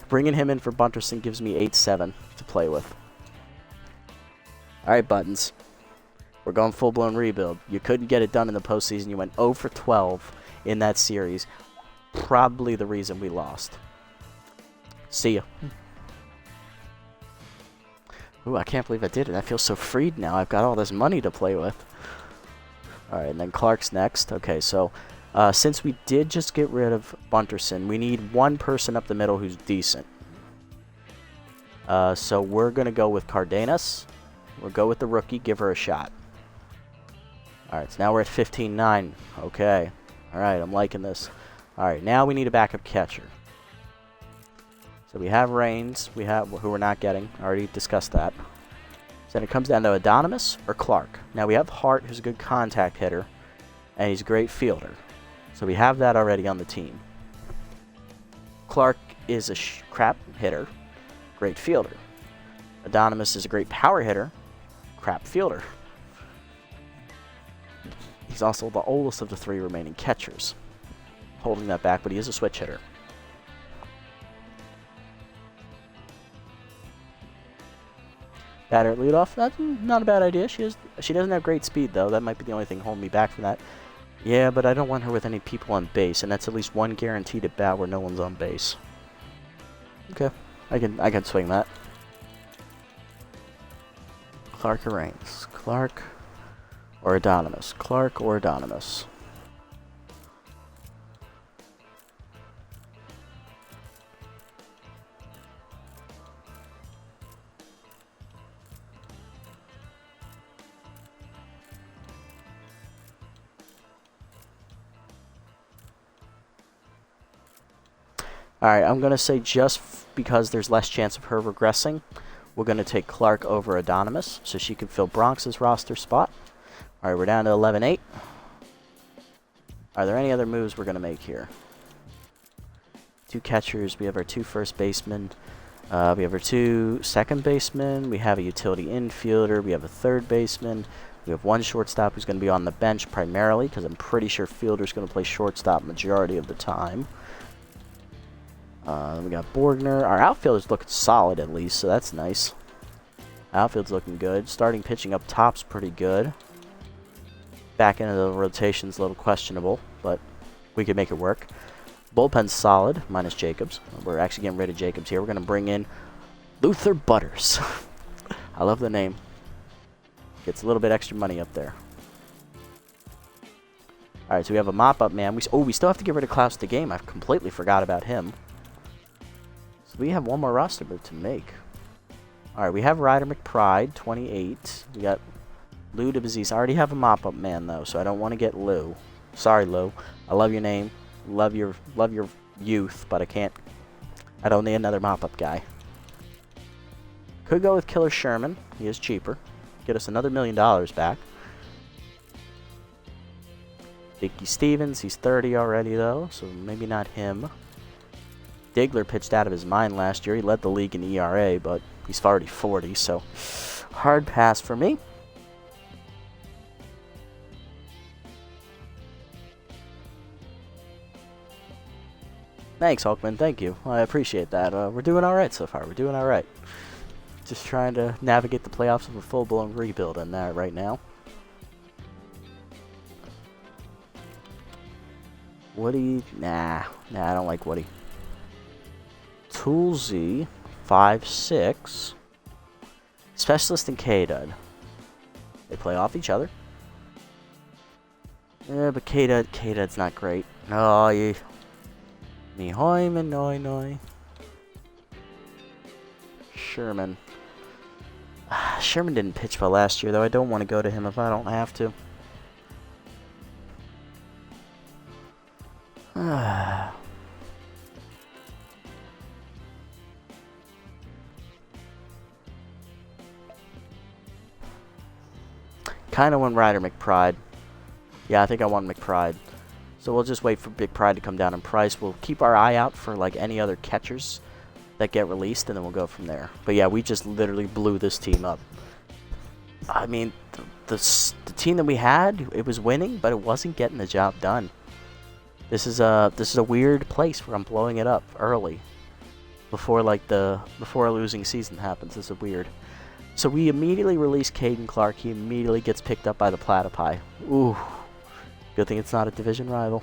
Bringing him in for Bunterson gives me 8.7 to play with. Alright, Buttons. We're going full-blown rebuild. You couldn't get it done in the postseason. You went 0 for 12 in that series. Probably the reason we lost. See ya. Ooh, I can't believe I did it. I feel so freed now. I've got all this money to play with. Alright, and then Clark's next. Okay, so Since we did just get rid of Bunterson, we need one person up the middle who's decent. So we're going to go with Cardenas. We'll go with the rookie, give her a shot. Alright, so now we're at 15-9. Okay. Alright, I'm liking this. Alright, now we need a backup catcher. So we have Reigns, who we're not getting. I already discussed that. So then it comes down to Adonis or Clark. Now we have Hart, who's a good contact hitter, and he's a great fielder. So we have that already on the team. Clark is a crap hitter, great fielder. Adonis is a great power hitter, crap fielder. He's also the oldest of the 3 remaining catchers. Holding that back, but he is a switch hitter. Batter at leadoff, that's not a bad idea. She doesn't have great speed, though. That might be the only thing holding me back from that. Yeah, but I don't want her with any people on base, and that's at least one guaranteed at bat where no one's on base. Okay, I can swing that. Clark or Reigns? Clark or Adonis? Clark or Adonis? Alright, I'm going to say just because there's less chance of her regressing, we're going to take Clark over Adonis, so she can fill Bronx's roster spot. Alright, we're down to 11-8. Are there any other moves we're going to make here? 2 catchers, we have our 2 first basemen, we have our 2 second basemen, we have a utility infielder, we have a third baseman, we have 1 shortstop who's going to be on the bench primarily, because I'm pretty sure fielder's going to play shortstop majority of the time. We got Borgner. Our outfield's looking solid at least, so that's nice. Outfield's looking good. Starting pitching up top's pretty good. Back into the rotation's a little questionable, but we can make it work. Bullpen's solid, minus Jacobs. We're actually getting rid of Jacobs here. We're going to bring in Luther Butters. I love the name. Gets a little bit extra money up there. Alright, so we have a mop-up man. We still have to get rid of Klaus the Game. I completely forgot about him. We have one more roster move to make. Alright, we have Ryder McBride, 28. We got Lou DeBaziz. I already have a mop-up man, though, so I don't want to get Lou. Sorry, Lou. I love your name. Love your youth, but I don't need another mop-up guy. Could go with Killer Sherman. He is cheaper. Get us another $1 million back. Dickie Stevens. He's 30 already, though, so maybe not him. Digler pitched out of his mind last year. He led the league in ERA, but he's already 40, so hard pass for me. Thanks, Hulkman. Thank you. I appreciate that. We're doing all right so far. We're doing all right. Just trying to navigate the playoffs of a full-blown rebuild in there right now. Woody? Nah, I don't like Woody. Toolsy, 5'6". Specialist and K-Dud. They play off each other. Yeah, but K-Dud's not great. Oh, yeah. Me hoy, me noi. Sherman. Sherman didn't pitch well last year, though. I don't want to go to him if I don't have to. Kind of want Ryder McBride. Yeah, I think I want McBride. So we'll just wait for Big Pride to come down in price. We'll keep our eye out for like any other catchers that get released, and then we'll go from there. But yeah, we just literally blew this team up. I mean, the team that we had, it was winning, but it wasn't getting the job done. This is a weird place where I'm blowing it up early, before a losing season happens. This is weird. So we immediately release Caden Clark. He immediately gets picked up by the Platypi. Ooh. Good thing it's not a division rival.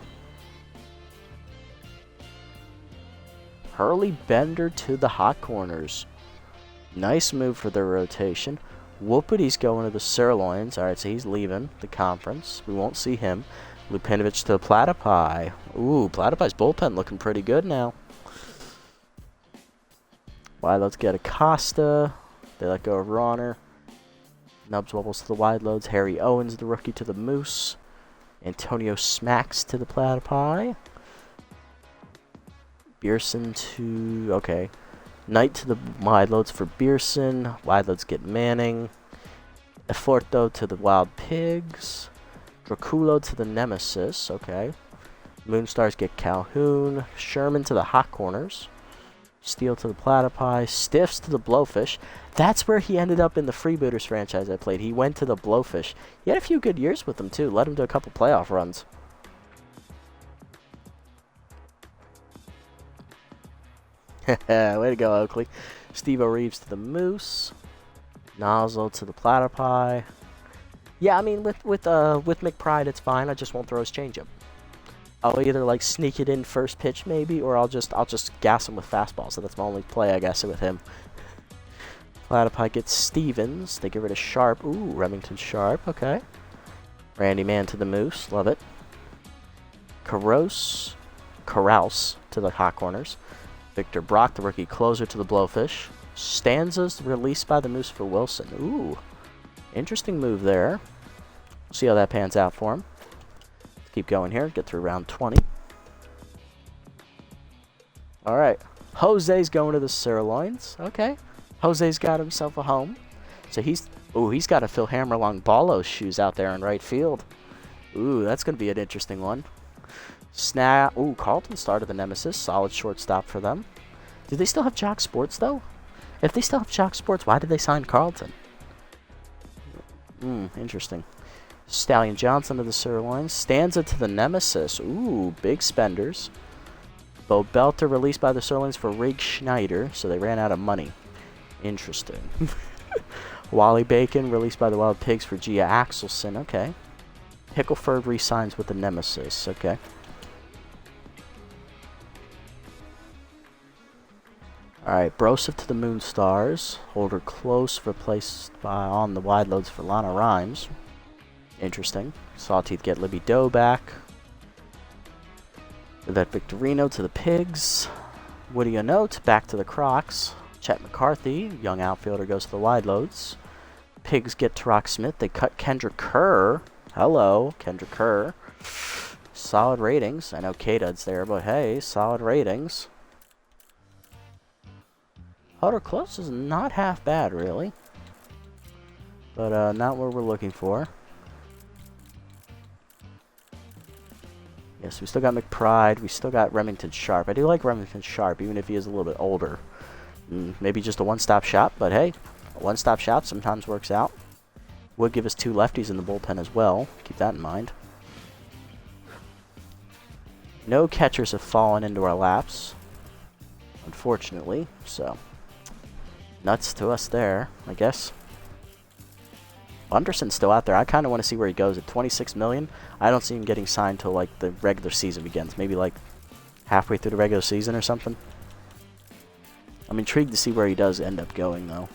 Hurley Bender to the hot corners. Nice move for their rotation. Whoopity's going to the Sirloins. Alright, so he's leaving the conference. We won't see him. Lupinovich to the Platypi. Ooh, Platypi's bullpen looking pretty good now. Wide loads get Acosta. They let go of Ronner. Nubs wobbles to the wide loads. Harry Owens, the rookie, to the Moose. Antonio Smacks to the Platypi. Beerson to... Okay. Knight to the wide loads for Beerson. Wide loads get Manning. Eforto to the Wild Pigs. Draculo to the Nemesis. Okay. Moonstars get Calhoun. Sherman to the Hot Corners. Steele to the Platypi. Stiffs to the Blowfish. That's where he ended up in the Freebooters franchise I played. He went to the Blowfish. He had a few good years with them, too. Led him to a couple playoff runs. Way to go, Oakley. Steve-O Reeves to the Moose. Nozzle to the Platypi. Yeah, I mean, with McBride, it's fine. I just won't throw his changeup. I'll either like sneak it in first pitch maybe, or I'll just gas him with fastballs. So that's my only play, I guess, with him. Platypi gets Stevens. They get rid of Sharp. Ooh, Remington Sharp. Okay. Randy Man to the Moose. Love it. Carouse to the Hot Corners. Victor Brock, the rookie closer, to the Blowfish. Stanzas released by the Moose for Wilson. Ooh, interesting move there. See how that pans out for him. Keep going here. Get through round 20. All right. Jose's going to the Sirloins. Okay. Jose's got himself a home. So he's got a Phil Hammerlong Ballos shoes out there in right field. Ooh, that's going to be an interesting one. Carlton started the Nemesis. Solid shortstop for them. Do they still have Jock Sports, though? If they still have Jock Sports, why did they sign Carlton? Interesting. Stallion Johnson to the Sirloins. Stanza to the Nemesis. Ooh, big spenders. Bo Belter released by the Sirloins for Rig Schneider, so they ran out of money. Interesting. Wally Bacon released by the Wild Pigs for Gia Axelson. Okay. Hickelford re-signs with the Nemesis. Okay. Alright, Broseph to the Moonstars. Holder Close replaced on the wide loads for Lana Rhymes. Interesting. Sawteeth get Libby Doe back. That Victorino to the Pigs. Woody Note back to the Crocs. Chet McCarthy, young outfielder, goes to the wide loads. Pigs get Tarak Smith. They cut Kendrick Kerr. Hello, Kendrick Kerr. Solid ratings. I know K-Dud's there, but hey, solid ratings. Holder Close is not half bad, really. But not what we're looking for. Yes, we still got McBride. We still got Remington Sharp. I do like Remington Sharp, even if he is a little bit older. Maybe just a one-stop shop, but hey, a one-stop shop sometimes works out. Would give us 2 lefties in the bullpen as well. Keep that in mind. No catchers have fallen into our laps, unfortunately, so nuts to us there, I guess. Bunderson's still out there. I kind of want to see where he goes at $26 million. I don't see him getting signed till like the regular season begins. Maybe like halfway through the regular season or something. I'm intrigued to see where he does end up going, though.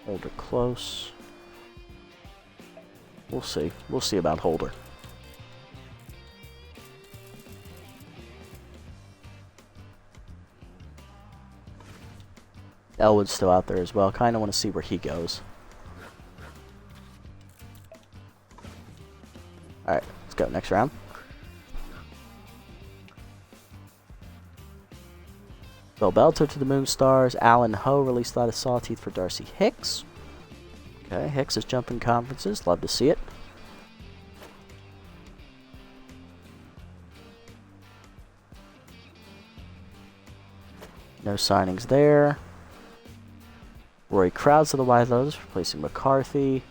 Holder Close. We'll see. We'll see about Holder. Elwood's still out there as well. Kind of want to see where he goes. Alright, let's go. Next round. Bill Belter to the Moonstars. Alan Ho released a lot of Sawteeth for Darcy Hicks. Okay, Hicks is jumping conferences. Love to see it. No signings there. Rory Krause to the wide loads, replacing McCarthy.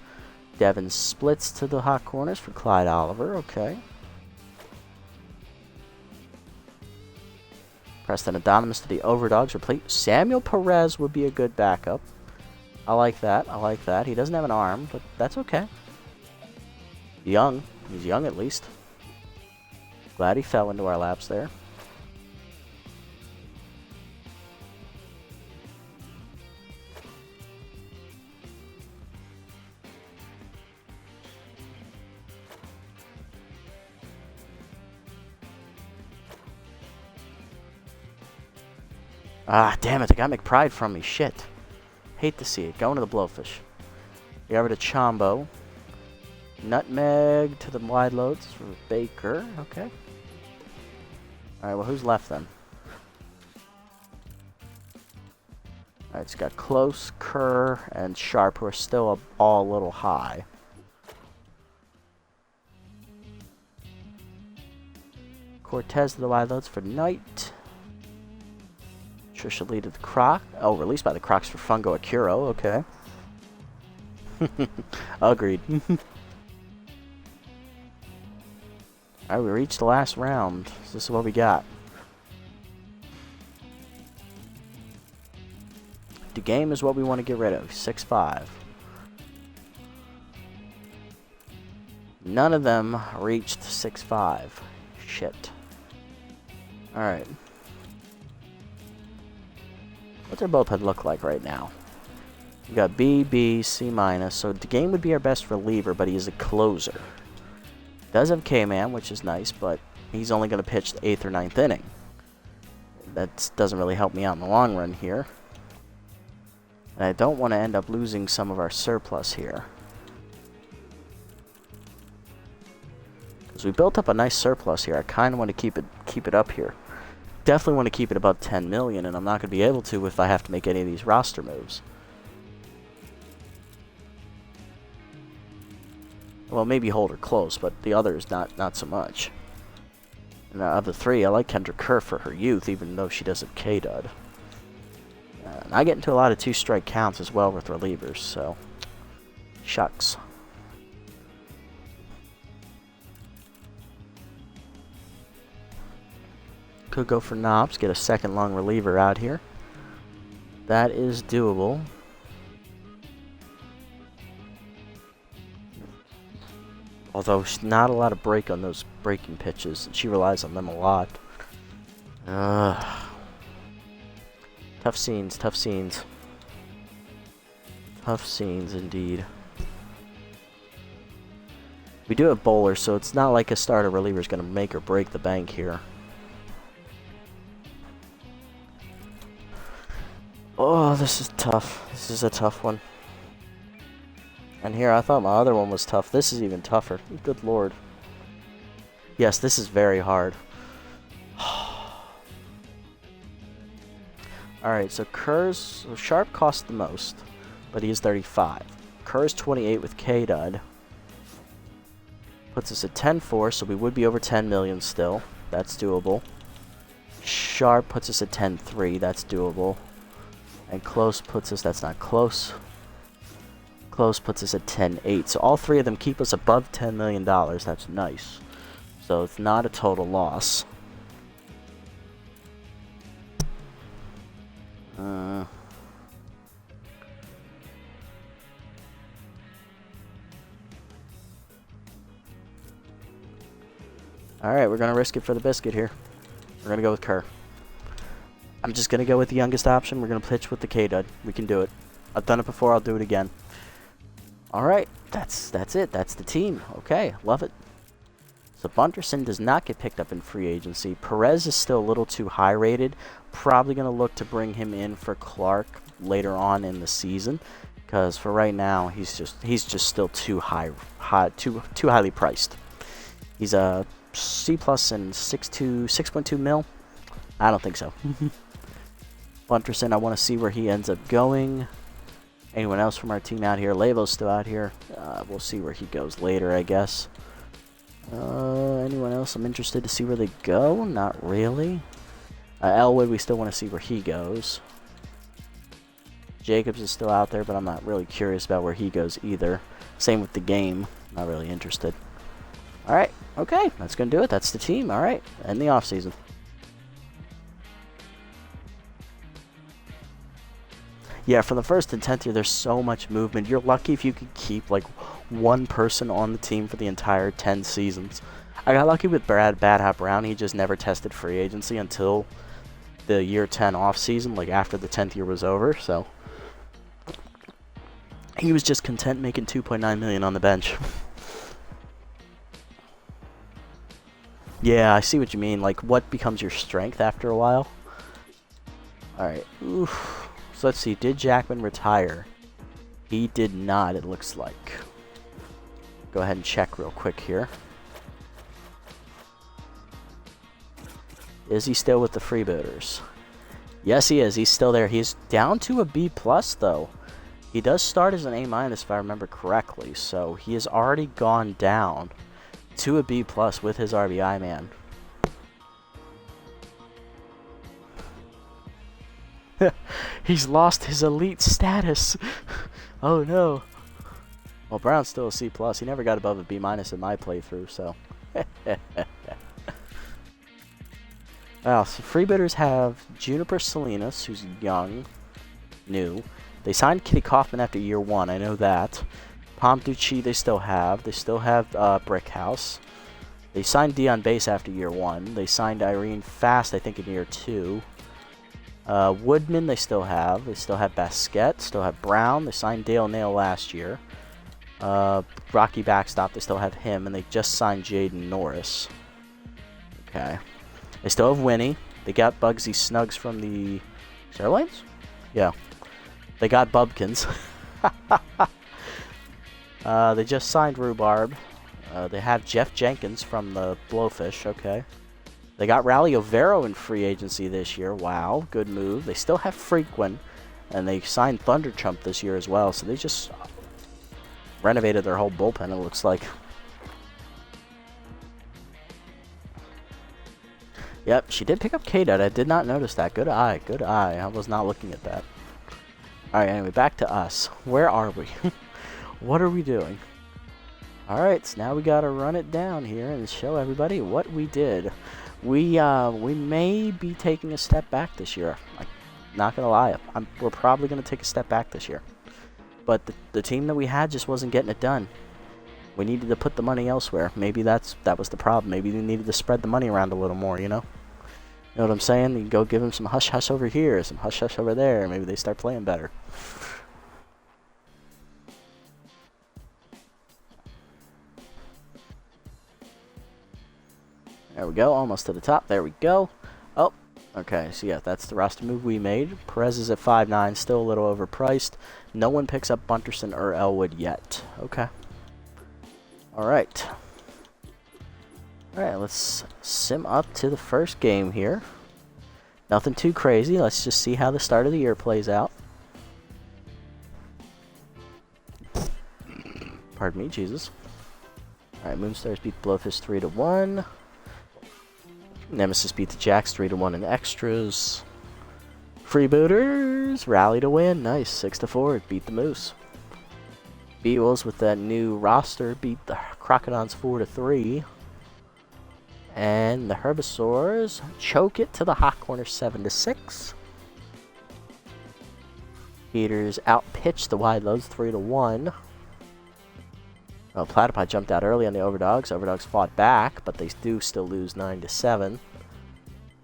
Devin Splits to the Hot Corners for Clyde Oliver. Okay. Preston Adonis to the Overdogs. Replace Samuel Perez would be a good backup. I like that. I like that. He doesn't have an arm, but that's okay. Young. He's young at least. Glad he fell into our laps there. Ah, damn it. They got McPride from me. Shit. Hate to see it. Going to the Blowfish. Get over to Chombo. Nutmeg to the wide loads for Baker. Okay. Alright, well, who's left then? Alright, it's got Close, Kerr, and Sharp, who are still all a little high. Cortez to the wide loads for Knight. Trisha Lee to the Croc. Oh, released by the Crocs for Fungo Akuro. Okay. Agreed. Alright, we reached the last round. This is what we got. The game is what we want to get rid of. 6-5. None of them reached 6-5. Shit. Alright. What's our bullpen look like right now? We got B, B, C minus. So the game would be our best reliever, but he is a closer. Does have K-Man, which is nice, but he's only going to pitch the 8th or 9th inning. That doesn't really help me out in the long run here. And I don't want to end up losing some of our surplus here. Because we built up a nice surplus here. I kind of want to keep it up here. Definitely want to keep it above 10 million, and I'm not going to be able to if I have to make any of these roster moves. Well, maybe hold her close, but the others not so much. And of the three, I like Kendra Kerr for her youth, even though she does have K-Dud. And I get into a lot of 2-strike counts as well with relievers, so shucks. Could go for Knobs, get a second long reliever out here. That is doable. Although not a lot of break on those breaking pitches, and she relies on them a lot. Tough scenes, tough scenes. Tough scenes indeed. We do have bowler, so it's not like a starter reliever is going to make or break the bank here. Oh, this is tough. This is a tough one. And here, I thought my other one was tough. This is even tougher. Good lord. Yes, this is very hard. Alright, so Sharp costs the most, but he is 35. Kerr's 28 with K-Dud. Puts us at 10-4, so we would be over 10 million still. That's doable. Sharp puts us at 10-3. That's doable. And Close puts us... That's not close. Close puts us at 10-8. So all three of them keep us above $10 million. That's nice. So it's not a total loss. Alright, we're going to risk it for the biscuit here. We're going to go with Kerr. I'm just going to go with the youngest option. We're going to pitch with the K-Dud. We can do it. I've done it before. I'll do it again. Alright, that's it. That's the team. Okay, love it. So Bunderson does not get picked up in free agency. Perez is still a little too high rated. Probably going to look to bring him in for Clark later on in the season. Because for right now, he's just still too too highly priced. He's a C+ and 6.2 mil. I don't think so. Bunderson, I want to see where he ends up going. Anyone else from our team out here? Levo's still out here. We'll see where he goes later, I guess. Anyone else I'm interested to see where they go? Not really. Elwood, we still want to see where he goes. Jacobs is still out there, but I'm not really curious about where he goes either. Same with the game. Not really interested. Alright, okay. That's going to do it. That's the team. Alright, end the offseason. Yeah, from the 1st and 10th year, there's so much movement. You're lucky if you could keep, like, one person on the team for the entire 10 seasons. I got lucky with Bad Hat Brown. He just never tested free agency until the year 10 offseason, like after the 10th year was over, so he was just content making $2.9 million on the bench. Yeah, I see what you mean. Like, what becomes your strength after a while? Alright. Oof. So let's see. Did Jackman retire? He did not, it looks like. Go ahead and check real quick here. Is he still with the freebooters? Yes, he is. He's still there. He's down to a B+, though. He does start as an A- if I remember correctly, so he has already gone down to a B+ with his RBI man. He's lost his elite status. Oh no. Well, Brown's still a C+. He never got above a B- in my playthrough, so. Well, so freebooters have Juniper Salinas, who's young, new. They signed Kitty Kaufman after year 1, I know that. Pom Ducci they still have. They still have Brickhouse. They signed Dion Bass after year 1. They signed Irene Fast, I think, in year 2. Woodman they still have. They still have Basquette. Still have Brown. They signed Dale Nail last year. Rocky Backstop, they still have him. And they just signed Jaden Norris. Okay. They still have Winnie. They got Bugsy Snugs from the Airlines? Yeah. They got Bubkins. They just signed Rhubarb. They have Jeff Jenkins from the Blowfish. Okay. They got Rally Overo in free agency this year. Wow. Good move. They still have Frequent. And they signed Thunder Chump this year as well. So they just renovated their whole bullpen, it looks like. Yep, she did pick up K-Dot. I did not notice that. Good eye, good eye. I was not looking at that. Alright, anyway, back to us. Where are we? What are we doing? Alright, so now we gotta run it down here and show everybody what we did. We may be taking a step back this year. I'm not gonna lie. We're probably gonna take a step back this year. But the team that we had just wasn't getting it done. We needed to put the money elsewhere. Maybe that was the problem. Maybe we needed to spread the money around a little more, you know? You know what I'm saying? You go give them some hush-hush over here, some hush-hush over there. Maybe they start playing better. There we go. Almost to the top. There we go. Oh, okay. So, yeah, that's the roster move we made. Perez is at 5'9", still a little overpriced. No one picks up Bunterson or Elwood yet. Okay. Alright. Alright, let's sim up to the first game here. Nothing too crazy. Let's just see how the start of the year plays out. Pardon me, Jesus. Alright, Moonstars beat Blowfish 3-1. Nemesis beat the Jacks 3-1 in extras. Freebooters rally to win. Nice, 6-4. Beat the Moose. Beatles with that new roster beat the Crocodons 4-3. And the Herbisaurs choke it to the Hot Corner 7-6. Heaters outpitched the Wide Loads 3-1. Oh, Platypi jumped out early on the Overdogs. Overdogs fought back, but they do still lose 9-7.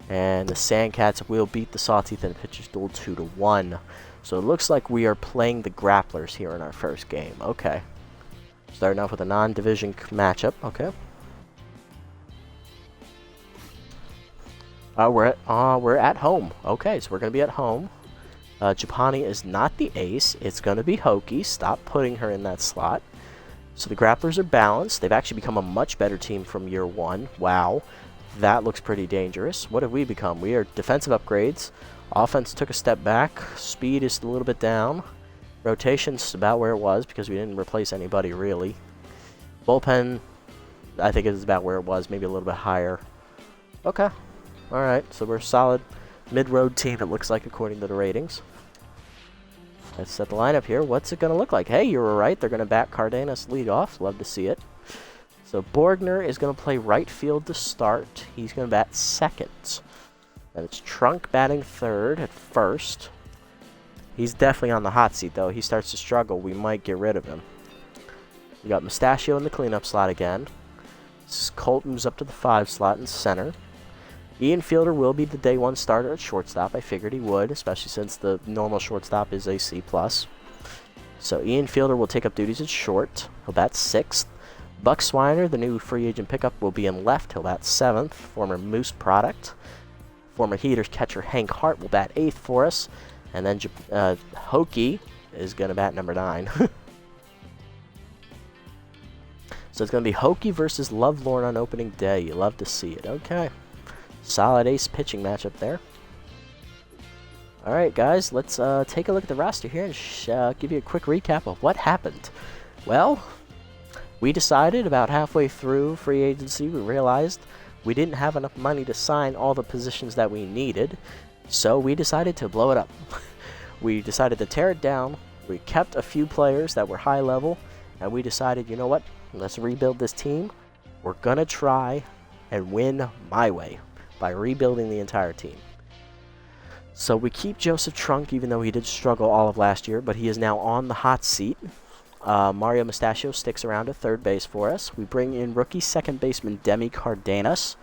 And the Sandcats will beat the Sawteeth in a pitcher's duel 2-1. So it looks like we are playing the Grapplers here in our first game. Okay. Starting off with a non-division matchup. Okay. We're at home. Okay, so we're going to be at home. Japani is not the ace. It's going to be Hoki. Stop putting her in that slot. So the Grapplers are balanced. They've actually become a much better team from year 1. Wow. That looks pretty dangerous. What have we become? We are defensive upgrades. Offense took a step back. Speed is a little bit down. Rotation's about where it was because we didn't replace anybody really. Bullpen, I think it is about where it was, maybe a little bit higher. Okay. Alright, so we're a solid mid-road team, it looks like, according to the ratings. Let's set the lineup here. What's it going to look like? Hey, you were right. They're going to bat Cardenas lead off. Love to see it. So Borgner is going to play right field to start. He's going to bat second. Then it's Trunk batting third at first. He's definitely on the hot seat, though. He starts to struggle. We might get rid of him. We got Mustachio in the cleanup slot again. Colt moves up to the 5 slot in center. Ian Fielder will be the day 1 starter at shortstop. I figured he would, especially since the normal shortstop is a C+. So Ian Fielder will take up duties at short. He'll bat 6th. Buck Swiner, the new free agent pickup, will be in left. He'll bat 7th, former Moose product. Former Heaters catcher Hank Hart will bat 8th for us. And then Hokie is going to bat number 9. So it's going to be Hokie versus Lovelorn on opening day. You love to see it. Okay. Solid ace pitching matchup there. Alright, guys. Let's take a look at the roster here and give you a quick recap of what happened. Well, we decided about halfway through free agency, we realized we didn't have enough money to sign all the positions that we needed. So we decided to blow it up. We decided to tear it down. We kept a few players that were high level. And we decided, you know what? Let's rebuild this team. We're going to try and win my way by rebuilding the entire team. So we keep Joseph Trunk, even though he did struggle all of last year, but he is now on the hot seat. Mario Mustachio sticks around at third base for us. We bring in rookie second baseman Demi Cardenas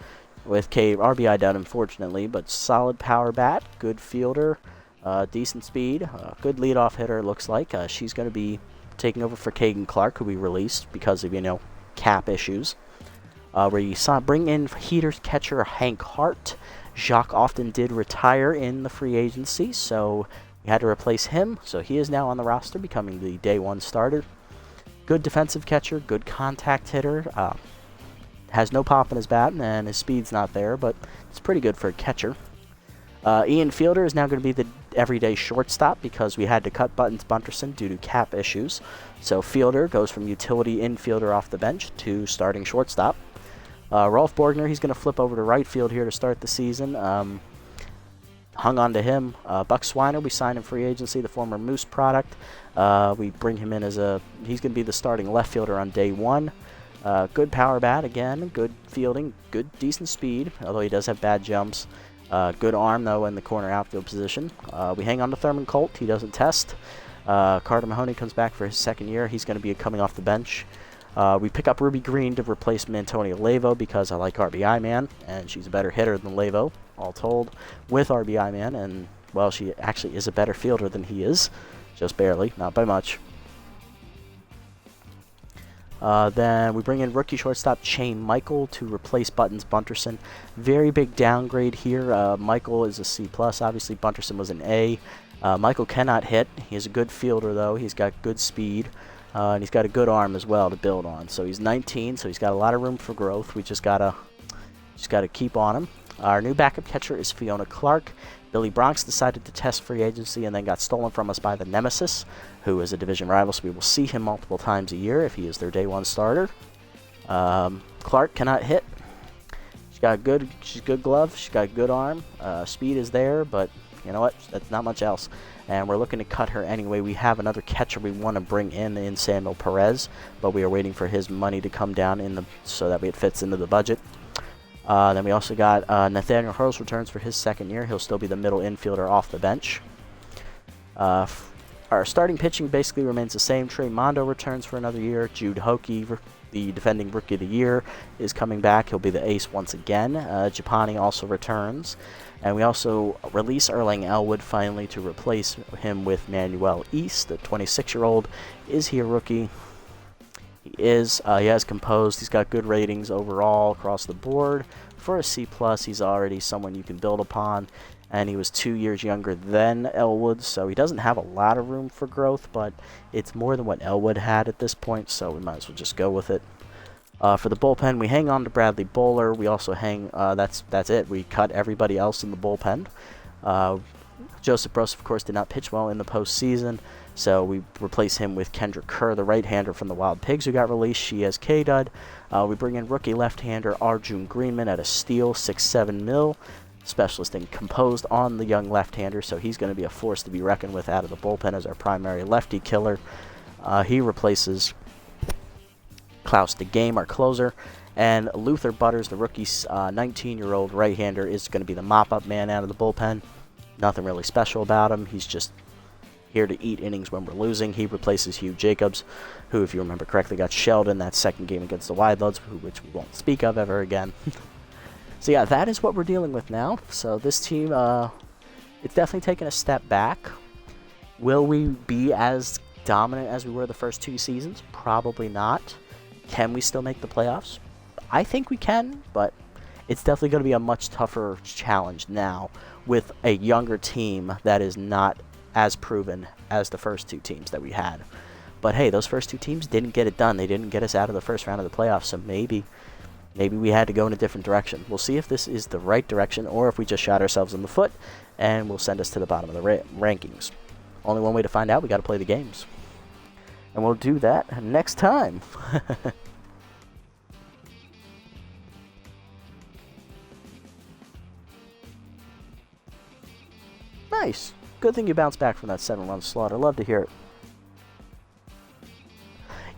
with RBI down, unfortunately, but solid power bat, good fielder, decent speed, good leadoff hitter, it looks like. She's going to be taking over for Kagan Clark, who we released because of, cap issues. We bring in Heaters catcher Hank Hart. Jacques often did retire in the free agency, so we had to replace him. So he is now on the roster, becoming the day 1 starter. Good defensive catcher, good contact hitter. Has no pop in his bat, and his speed's not there, but it's pretty good for a catcher. Ian Fielder is now going to be the everyday shortstop because we had to cut Buttons Bunterson due to cap issues. So Fielder goes from utility infielder off the bench to starting shortstop. Rolf Borgner, he's going to flip over to right field here to start the season. Hung on to him. Buck Swiner, we signed in free agency, the former Moose product. We bring him in as he's going to be the starting left fielder on day 1. Good power bat again, good fielding, good decent speed, although he does have bad jumps. Good arm, though, in the corner outfield position. We hang on to Thurman Colt. He doesn't test. Carter Mahoney comes back for his second year. He's going to be coming off the bench. We pick up Ruby Green to replace Antonio Lavo because I like RBI Man, and she's a better hitter than Lavo, all told, with RBI Man. And, well, she actually is a better fielder than he is. Just barely, not by much. Then we bring in rookie shortstop Shane Michael to replace Buttons Bunterson. Very big downgrade here. Michael is a C+. Obviously, Bunterson was an A. Michael cannot hit. He is a good fielder, though. He's got good speed. And he's got a good arm as well to build on. So he's 19, so he's got a lot of room for growth. We just gotta keep on him. Our new backup catcher is Fiona Clark. Billy Bronx decided to test free agency and then got stolen from us by the Nemesis, who is a division rival, so we will see him multiple times a year if he is their day 1 starter. Clark cannot hit. She's got good glove. She's got a good arm. Speed is there, but you know what? That's not much else. And we're looking to cut her anyway. We have another catcher we want to bring in Samuel Perez, but we are waiting for his money to come down so that it fits into the budget. Then we also got Nathaniel Hurls returns for his second year. He'll still be the middle infielder off the bench. Our starting pitching basically remains the same. Trey Mondo returns for another year. Jude Hokie, the defending Rookie of the Year, is coming back. He'll be the ace once again. Japani also returns. And we also release Erlang Elwood finally to replace him with Manuel East. The 26-year-old. Is he a rookie? He is. He has composed. He's got good ratings overall across the board. For a C+, he's already someone you can build upon. And he was 2 years younger than Elwood, so he doesn't have a lot of room for growth, but it's more than what Elwood had at this point, so we might as well just go with it. For the bullpen, we hang on to Bradley Bowler. We also that's it. We cut everybody else in the bullpen. Joseph Bros, of course, did not pitch well in the postseason, so we replace him with Kendra Kerr, the right-hander from the Wild Pigs, who got released. She has K-Dud. We bring in rookie left-hander Arjun Greenman at a steal, 6.7 mil. Specialist and composed on the young left-hander, so he's going to be a force to be reckoned with out of the bullpen as our primary lefty killer. He replaces Klaus DeGame, our closer, and Luther Butters, the rookie 19-year-old right-hander, is going to be the mop-up man out of the bullpen. Nothing really special about him. He's just here to eat innings when we're losing. He replaces Hugh Jacobs, who, if you remember correctly, got shelled in that second game against the Wideloads, which we won't speak of ever again. So yeah, that is what we're dealing with now. So this team, it's definitely taken a step back. Will we be as dominant as we were the first 2 seasons? Probably not. Can we still make the playoffs? I think we can, but it's definitely going to be a much tougher challenge now with a younger team that is not as proven as the first two teams that we had. But hey, those first two teams didn't get it done. They didn't get us out of the first round of the playoffs, so maybe we had to go in a different direction. We'll see if this is the right direction or if we just shot ourselves in the foot and will send us to the bottom of the rankings. Only one way to find out. We got to play the games. And we'll do that next time. Nice. Good thing you bounced back from that 7-run slaughter. Love to hear it.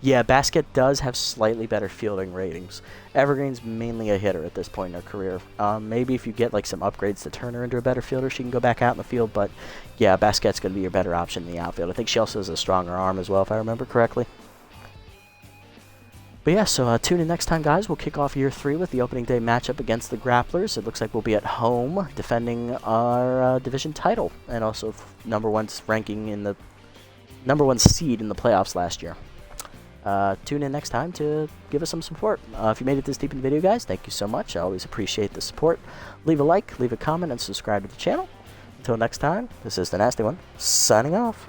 Yeah, Basket does have slightly better fielding ratings. Evergreen's mainly a hitter at this point in her career. Maybe if you get like some upgrades to turn her into a better fielder, she can go back out in the field. But yeah, Basket's going to be your better option in the outfield. I think she also has a stronger arm as well, if I remember correctly. But yeah, so tune in next time, guys. We'll kick off year 3 with the opening day matchup against the Grapplers. It looks like we'll be at home defending our division title and also ranking in the #1 seed in the playoffs last year. Tune in next time to give us some support. If you made it this deep in the video, guys, thank you so much. I always appreciate the support. Leave a like, leave a comment, and subscribe to the channel. Until next time, this is the Nasty One, signing off.